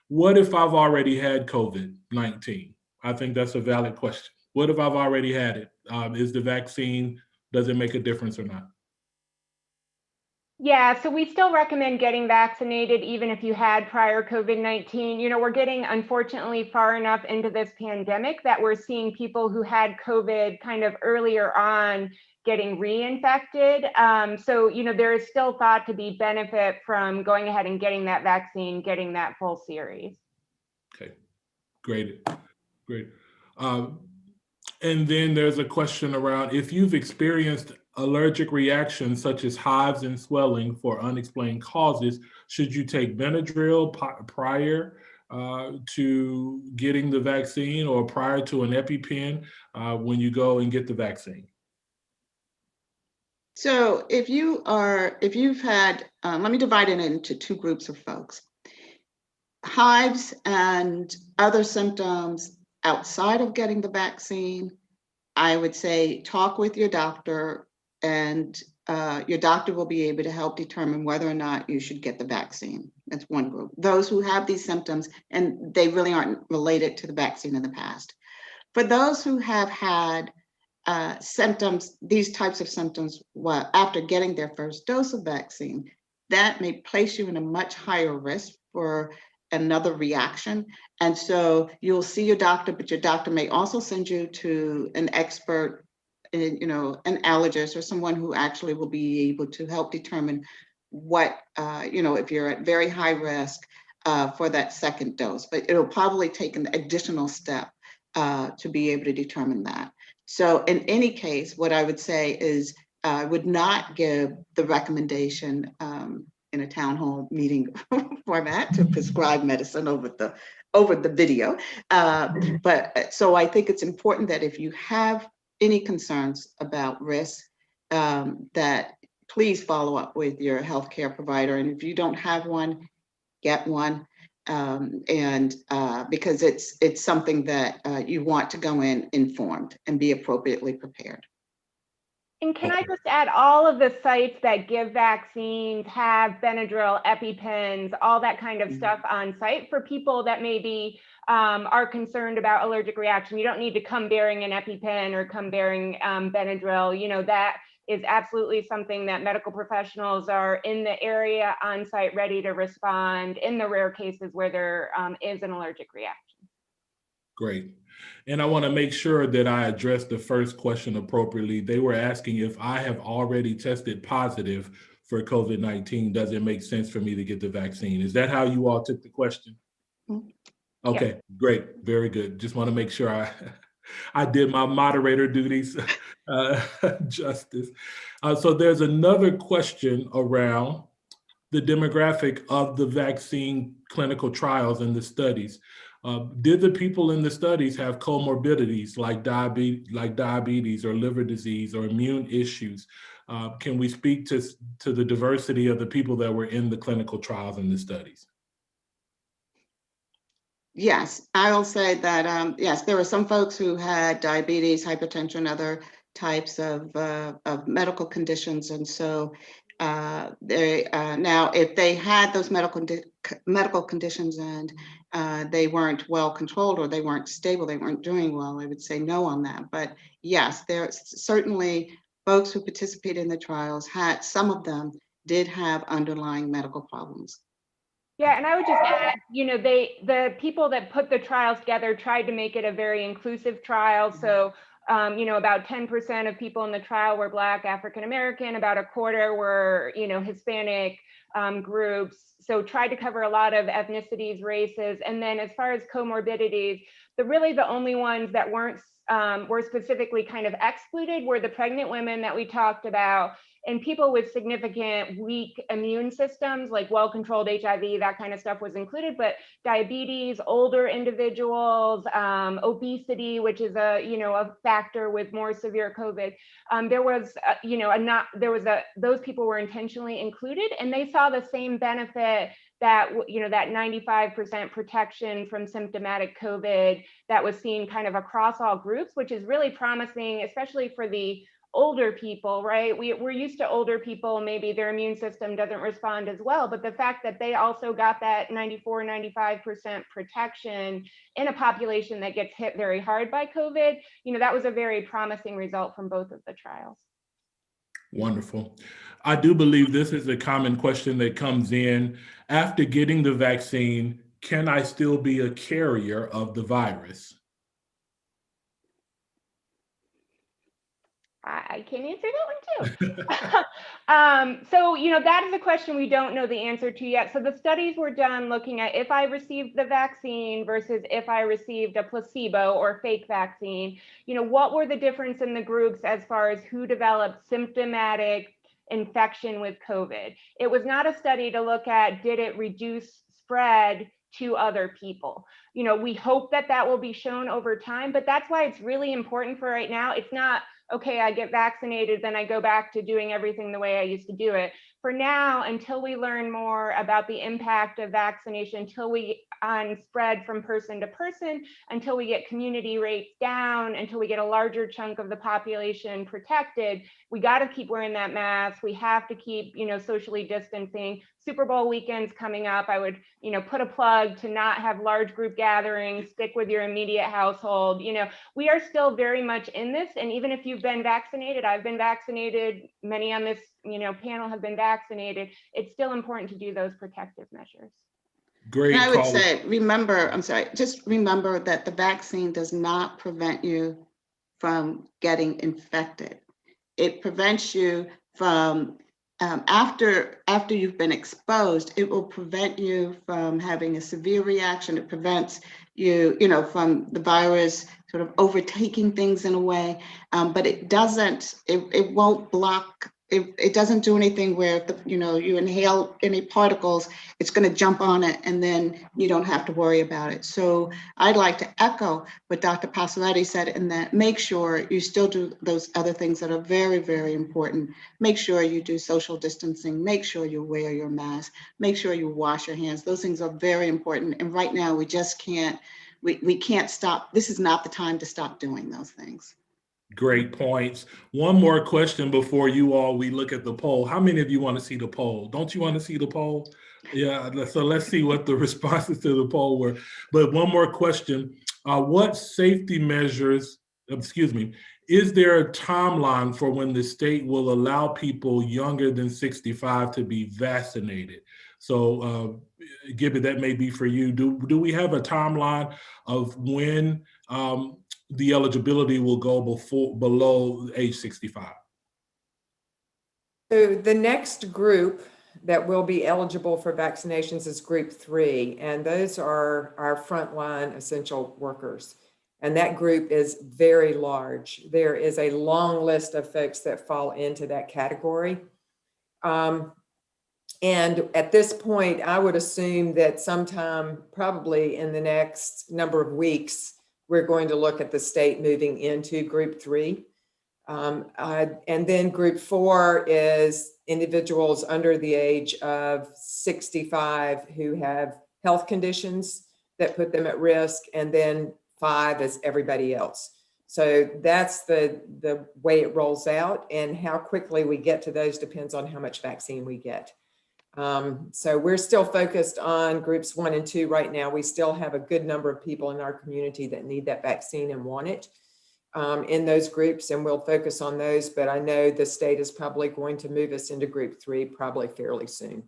What if I've already had COVID-19? I think that's a valid question. What if I've already had it? Is the vaccine, does it make a difference or not? Yeah, so we still recommend getting vaccinated even if you had prior COVID-19. You know, we're getting, unfortunately, far enough into this pandemic that we're seeing people who had COVID kind of earlier on getting reinfected. So, you know, there is still thought to be benefit from going ahead and getting that vaccine, getting that full series. Okay, great. And then there's a question around, if you've experienced allergic reactions such as hives and swelling for unexplained causes, should you take Benadryl prior to getting the vaccine, or prior to an EpiPen when you go and get the vaccine? So if you've had, let me divide it into two groups of folks. Hives and other symptoms outside of getting the vaccine, I would say talk with your doctor, and your doctor will be able to help determine whether or not you should get the vaccine. That's one group. Those who have these symptoms and they really aren't related to the vaccine in the past. For those who have had symptoms, these types of symptoms, after getting their first dose of vaccine, that may place you in a much higher risk for another reaction. And so you'll see your doctor, but your doctor may also send you to an expert, you know, an allergist, or someone who actually will be able to help determine what, you know, if you're at very high risk for that second dose. But it'll probably take an additional step to be able to determine that. So in any case, what I would say is I would not give the recommendation in a town hall meeting format to prescribe medicine over the video. But so I think it's important that if you have any concerns about risk, that please follow up with your healthcare provider. And if you don't have one, get one. Because it's something that you want to go in informed and be appropriately prepared. And can I just add, all of the sites that give vaccines have Benadryl, EpiPens, all that kind of stuff on site for people that maybe are concerned about allergic reaction. You don't need to come bearing an EpiPen or come bearing Benadryl. You know, that is absolutely something that medical professionals are in the area on site, ready to respond in the rare cases where there is an allergic reaction. Great. And I want to make sure that I address the first question appropriately. They were asking if I have already tested positive for COVID-19, does it make sense for me to get the vaccine? Is that how you all took the question? Okay, yeah. Great. Very good. Just want to make sure I did my moderator duties justice. So there's another question around the demographic of the vaccine clinical trials and the studies. Did the people in the studies have comorbidities like diabetes or liver disease or immune issues? Can we speak to the diversity of the people that were in the clinical trials and the studies? Yes, I will say that, yes, there were some folks who had diabetes, hypertension, other types of medical conditions. And so Now, if they had those medical conditions and they weren't well controlled or they weren't stable, they weren't doing well, I would say no on that. But yes, there certainly folks who participated in the trials some of them did have underlying medical problems. Yeah, and I would just add, the people that put the trials together tried to make it a very inclusive trial. So, about 10% of people in the trial were Black, African American, about a quarter were, Hispanic groups. So tried to cover a lot of ethnicities, races. And then as far as comorbidities, the only ones that were specifically kind of excluded were the pregnant women that we talked about, and people with significant weak immune systems, like well-controlled HIV, that kind of stuff was included, but diabetes, older individuals, obesity, which is a factor with more severe COVID. Those people were intentionally included, and they saw the same benefit that, that 95% protection from symptomatic COVID that was seen kind of across all groups, which is really promising, especially for the older people, right? We're used to older people, maybe their immune system doesn't respond as well, but the fact that they also got that 94-95% protection in a population that gets hit very hard by COVID, that was a very promising result from both of the trials. Wonderful. I do believe this is a common question that comes in. After getting the vaccine, can I still be a carrier of the virus? I can answer that one too. So, that is a question we don't know the answer to yet. So the studies were done looking at if I received the vaccine versus if I received a placebo or fake vaccine, what were the difference in the groups as far as who developed symptomatic infection with COVID? It was not a study to look at, did it reduce spread to other people? We hope that will be shown over time, but that's why it's really important for right now. It's not, okay, I get vaccinated, then I go back to doing everything the way I used to do it. For now, until we learn more about the impact of vaccination, until we on spread from person to person, until we get community rates down, until we get a larger chunk of the population protected, we got to keep wearing that mask. We have to keep, socially distancing. Super Bowl weekend's coming up. I would, put a plug to not have large group gatherings, stick with your immediate household. We are still very much in this. And even if you've been vaccinated, I've been vaccinated, many on this, panel have been vaccinated, it's still important to do those protective measures. Great. And I would say, just remember that the vaccine does not prevent you from getting infected. It prevents you from, after you've been exposed, it will prevent you from having a severe reaction. It prevents you, from the virus sort of overtaking things in a way, but it doesn't, it won't block. It doesn't do anything where, you inhale any particles, it's going to jump on it and then you don't have to worry about it. So I'd like to echo what Dr. Passaretti said, in that make sure you still do those other things that are very, very important. Make sure you do social distancing, make sure you wear your mask, make sure you wash your hands. Those things are very important. And right now we just can't, we can't stop. This is not the time to stop doing those things. Great points. One more question before we look at the poll. How many of you want to see the poll? Don't you want to see the poll? Yeah, so let's see what the responses to the poll were. But one more question. What safety measures, is there a timeline for when the state will allow people younger than 65 to be vaccinated? So Gibby, that may be for you. Do we have a timeline of when the eligibility will go below age 65? So the next group that will be eligible for vaccinations is group 3, and those are our frontline essential workers. And that group is very large. There is a long list of folks that fall into that category. And at this point, I would assume that sometime probably in the next number of weeks, we're going to look at the state moving into group 3. And then group 4 is individuals under the age of 65 who have health conditions that put them at risk. And then 5 is everybody else. So that's the way it rolls out, and how quickly we get to those depends on how much vaccine we get. So we're still focused on groups 1 and 2 right now. We still have a good number of people in our community that need that vaccine and want it in those groups, and we'll focus on those. But I know the state is probably going to move us into group 3 probably fairly soon.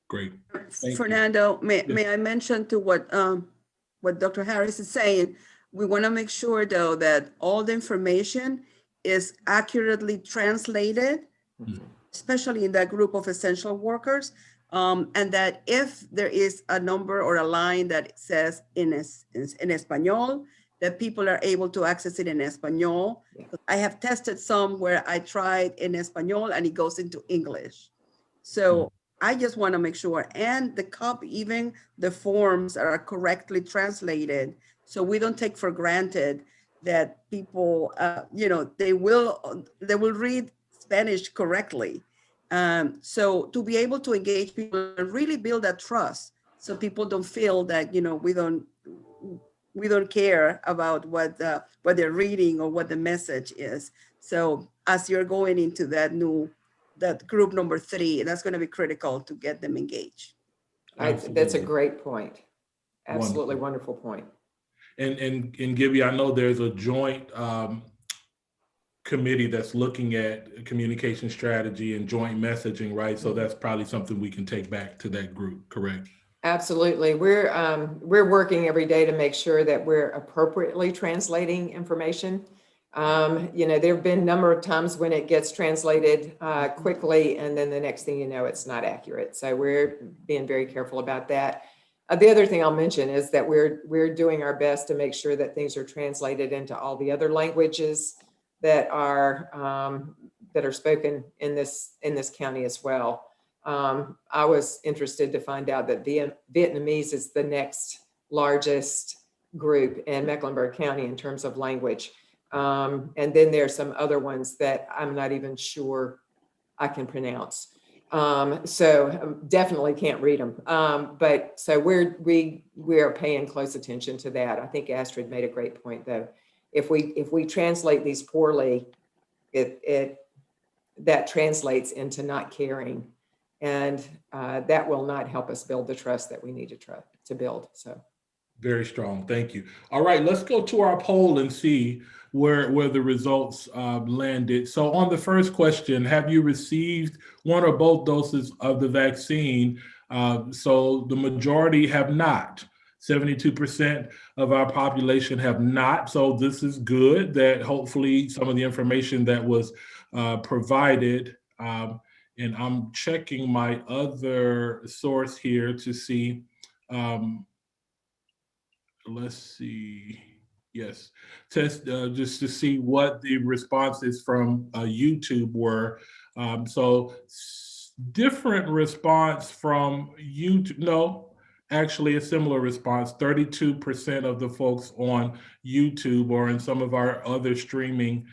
Great. Fernando, may I mention to what Dr. Harris is saying? We want to make sure, though, that all the information is accurately translated, especially in that group of essential workers, and that if there is a number or a line that says in Espanol, that people are able to access it in Espanol. Yeah. I have tested some where I tried in Espanol and it goes into English. So I just want to make sure, and the copy, even the forms are correctly translated, so we don't take for granted that people, they will read Spanish correctly. So to be able to engage people and really build that trust, so people don't feel that we don't care about what they're reading or what the message is. So as you're going into that group number 3, that's going to be critical to get them engaged. That's a great point. Absolutely wonderful point. And Gibby, I know there's a joint committee that's looking at communication strategy and joint messaging, right? So that's probably something we can take back to that group, correct? Absolutely. We're working every day to make sure that we're appropriately translating information. There have been a number of times when it gets translated quickly, and then the next thing you know, it's not accurate. So we're being very careful about that. The other thing I'll mention is that we're doing our best to make sure that things are translated into all the other languages that are spoken in this county as well. I was interested to find out that Vietnamese is the next largest group in Mecklenburg County in terms of language. And then there are some other ones that I'm not even sure I can pronounce. So definitely can't read them. But so we are paying close attention to that. I think Astrid made a great point, though. If we translate these poorly, that translates into not caring. And that will not help us build the trust that we need to build. So very strong. Thank you. All right, let's go to our poll and see where the results landed. So on the first question, have you received 1 or both doses of the vaccine? So the majority have not. 72% of our population have not. So this is good that hopefully some of the information that was provided, and I'm checking my other source here to see, let's see. Yes, test just to see what the responses from YouTube were. So different response from YouTube. No, actually a similar response. 32% of the folks on YouTube or in some of our other streaming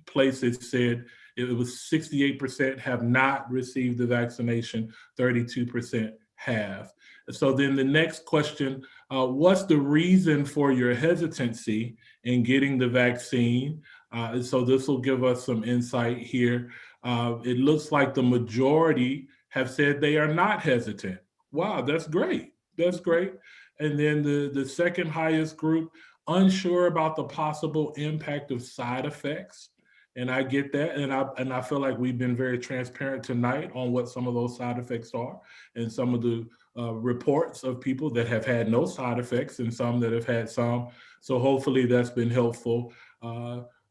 places said it was 68% have not received the vaccination, 32% have. So then the next question, what's the reason for your hesitancy in getting the vaccine? So this will give us some insight here. It looks like the majority have said they are not hesitant. Wow, that's great. That's great. And then the second highest group, unsure about the possible impact of side effects. And I get that, and I feel like we've been very transparent tonight on what some of those side effects are, and some of the reports of people that have had no side effects and some that have had some. So hopefully that's been helpful.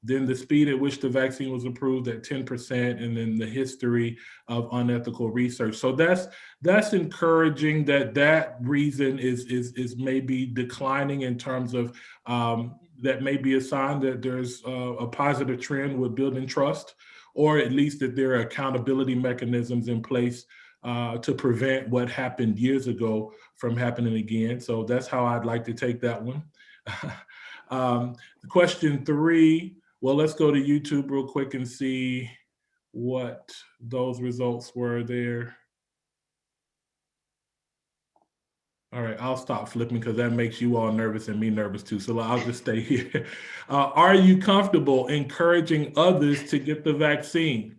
Then the speed at which the vaccine was approved at 10%, and then the history of unethical research. So that's encouraging that reason is maybe declining in terms of that may be a sign that there's a positive trend with building trust, or at least that there are accountability mechanisms in place to prevent what happened years ago from happening again. So that's how I'd like to take that one. Question 3, well, let's go to YouTube real quick and see what those results were there. All right, I'll stop flipping because that makes you all nervous and me nervous too. So I'll just stay here. Are you comfortable encouraging others to get the vaccine?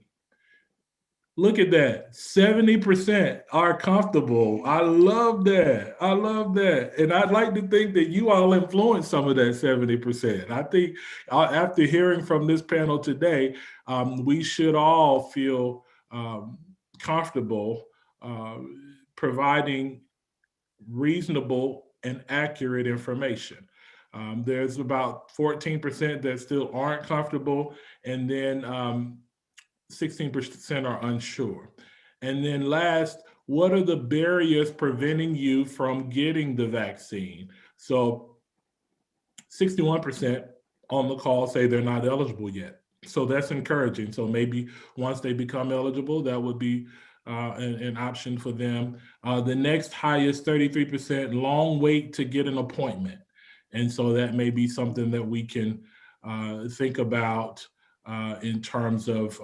Look at that. 70% are comfortable. I love that. I love that. And I'd like to think that you all influence some of that 70%. I think after hearing from this panel today, we should all feel comfortable providing reasonable and accurate information. There's about 14% that still aren't comfortable, and then 16% are unsure. And then last, what are the barriers preventing you from getting the vaccine? So 61% on the call say they're not eligible yet. So that's encouraging. So maybe once they become eligible, that would be an option for them. The next highest, 33%, long wait to get an appointment. And so that may be something that we can think about in terms of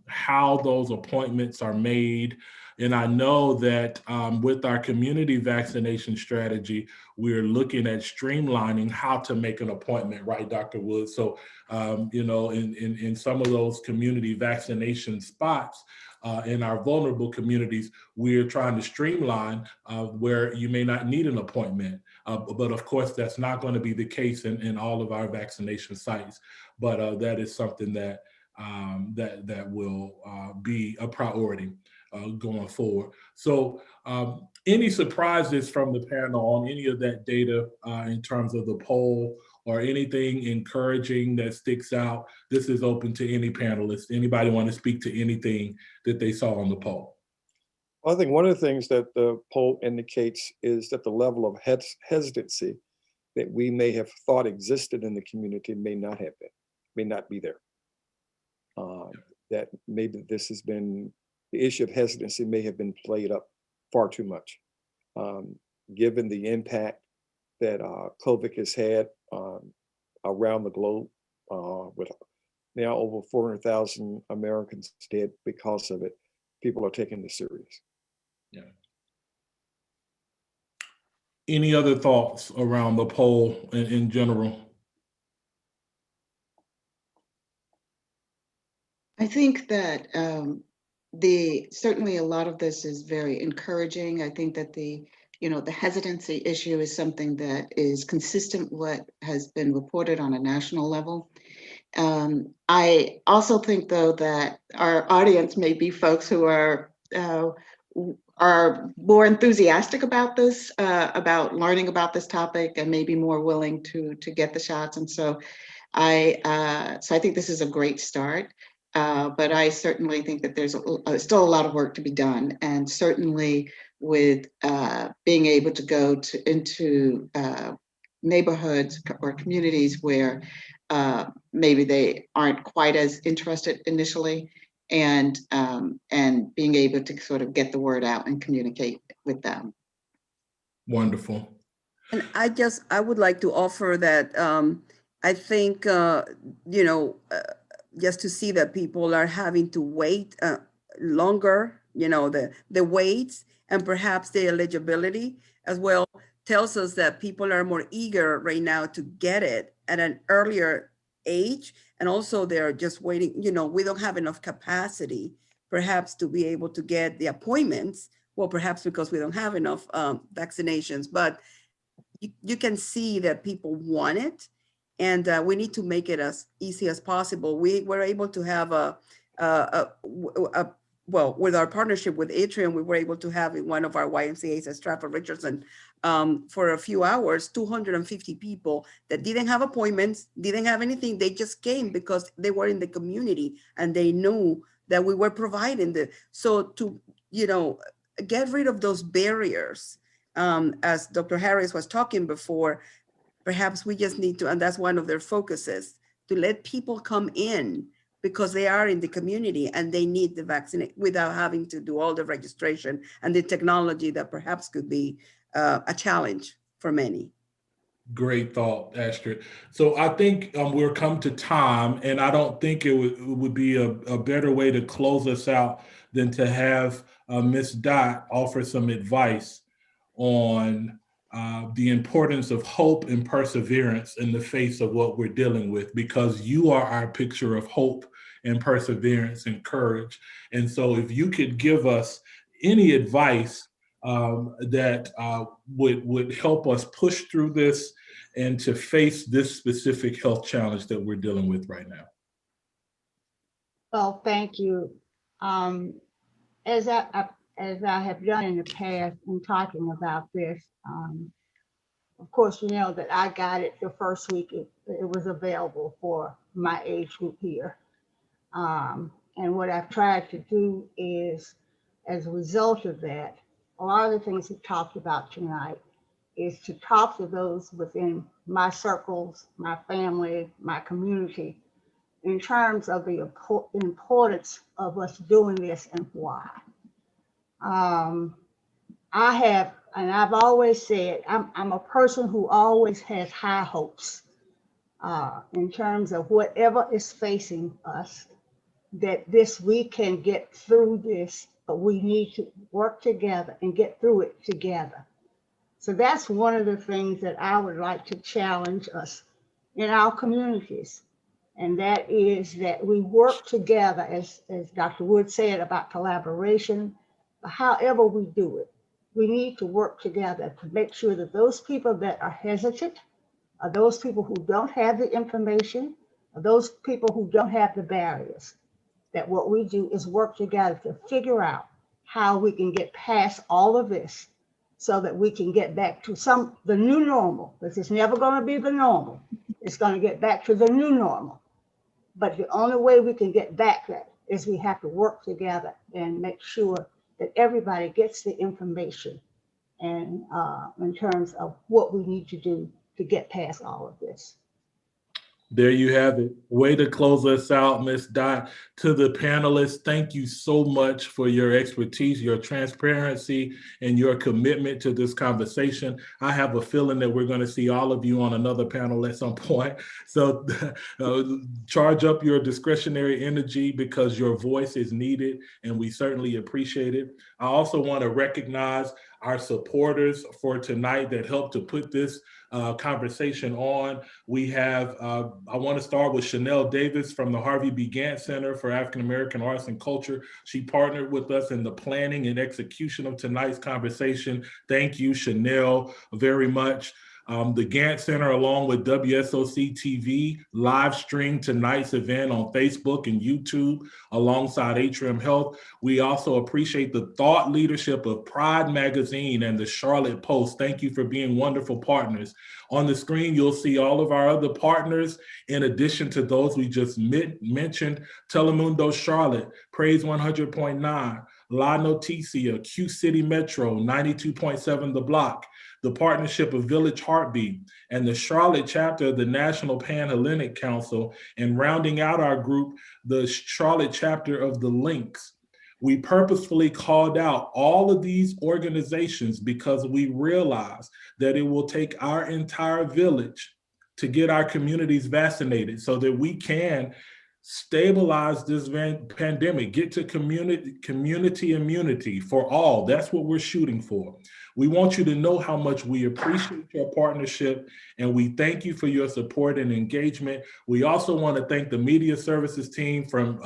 how those appointments are made. And I know that with our community vaccination strategy, we're looking at streamlining how to make an appointment, right, Dr. Woods? So, in some of those community vaccination spots, in our vulnerable communities, we're trying to streamline where you may not need an appointment. But of course, that's not going to be the case in all of our vaccination sites. But that is something that that will be a priority going forward. So any surprises from the panel on any of that data in terms of the poll or anything encouraging that sticks out? This is open to any panelist. Anybody want to speak to anything that they saw on the poll? I think one of the things that the poll indicates is that the level of hesitancy that we may have thought existed in the community may not be there. That maybe this has been, the issue of hesitancy may have been played up far too much, given the impact that COVID has had around the globe, with now over 400,000 Americans dead because of it. People are taking this serious. Yeah. Any other thoughts around the poll in general? I think that certainly a lot of this is very encouraging. I think that the hesitancy issue is something that is consistent with what has been reported on a national level. I also think, though, that our audience may be folks who are more enthusiastic about this, about learning about this topic, and maybe more willing to get the shots. And so I think this is a great start. But I certainly think that there's still a lot of work to be done, and certainly with being able to go into neighborhoods or communities where maybe they aren't quite as interested initially, and being able to sort of get the word out and communicate with them. Wonderful. And I would like to offer that I think, just to see that people are having to wait longer, the waits and perhaps the eligibility as well tells us that people are more eager right now to get it at an earlier age. And also they're just waiting, we don't have enough capacity perhaps to be able to get the appointments. Well, perhaps because we don't have enough vaccinations, but you can see that people want it. And we need to make it as easy as possible. We were able to have with our partnership with Atrium, we were able to have in one of our YMCAs at Stratford Richardson for a few hours, 250 people that didn't have appointments, didn't have anything. They just came because they were in the community and they knew that we were providing so to, get rid of those barriers, as Dr. Harris was talking before. Perhaps we just need to, and that's one of their focuses, to let people come in because they are in the community and they need the vaccine without having to do all the registration and the technology that perhaps could be a challenge for many. Great thought, Astrid. So I think we're come to time, and I don't think it would be a better way to close us out than to have Ms. Dot offer some advice on the importance of hope and perseverance in the face of what we're dealing with, because you are our picture of hope and perseverance and courage. And so if you could give us any advice that would help us push through this and to face this specific health challenge that we're dealing with right now. Well, thank you. As I have done in the past in talking about this, of course, you know that I got it the first week it was available for my age group here. And what I've tried to do is, as a result of that, a lot of the things we talked about tonight is to talk to those within my circles, my family, my community, in terms of the importance of us doing this and why. I've always said, I'm a person who always has high hopes in terms of whatever is facing us, that we can get through this, but we need to work together and get through it together. So that's one of the things that I would like to challenge us in our communities. And that is that we work together, as Dr. Wood said about collaboration, but however we do it, we need to work together to make sure that those people that are hesitant, are those people who don't have the information, are those people who don't have the barriers, that what we do is work together to figure out how we can get past all of this so that we can get back to the new normal, because it's never going to be the normal. It's going to get back to the new normal. But the only way we can get back that is we have to work together and make sure that everybody gets the information and in terms of what we need to do to get past all of this. There you have it. Way to close us out, Ms. Dot. To the panelists, thank you so much for your expertise, your transparency, and your commitment to this conversation. I have a feeling that we're going to see all of you on another panel at some point. So charge up your discretionary energy, because your voice is needed, and we certainly appreciate it. I also want to recognize our supporters for tonight that helped to put this conversation on. We have, I want to start with Chanel Davis from the Harvey B. Gantt Center for African American Arts and Culture. She partnered with us in the planning and execution of tonight's conversation. Thank you, Chanel, very much. The Gantt Center, along with WSOC TV, live stream tonight's event on Facebook and YouTube alongside Atrium Health. We also appreciate the thought leadership of Pride Magazine and the Charlotte Post. Thank you for being wonderful partners. On the screen, you'll see all of our other partners, in addition to those we just mentioned: Telemundo Charlotte, Praise 100.9, La Noticia, Q City Metro, 92.7 The Block, the partnership of Village Heartbeat, and the Charlotte chapter of the National Pan-Hellenic Council, and rounding out our group, the Charlotte chapter of the Links. We purposefully called out all of these organizations because we realize that it will take our entire village to get our communities vaccinated so that we can stabilize this pandemic, get to community immunity for all. That's what we're shooting for. We want you to know how much we appreciate your partnership, and we thank you for your support and engagement. We also want to thank the media services team from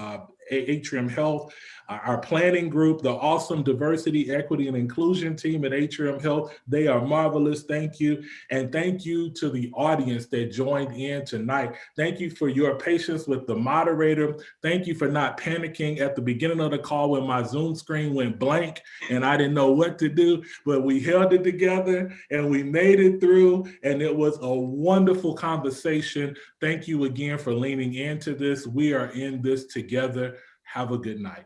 Atrium Health, our planning group, the awesome diversity, equity, and inclusion team at Atrium Health. They are marvelous. Thank you. And thank you to the audience that joined in tonight. Thank you for your patience with the moderator. Thank you for not panicking at the beginning of the call when my Zoom screen went blank and I didn't know what to do, but we held it together and we made it through, and it was a wonderful conversation. Thank you again for leaning into this. We are in this together. Have a good night.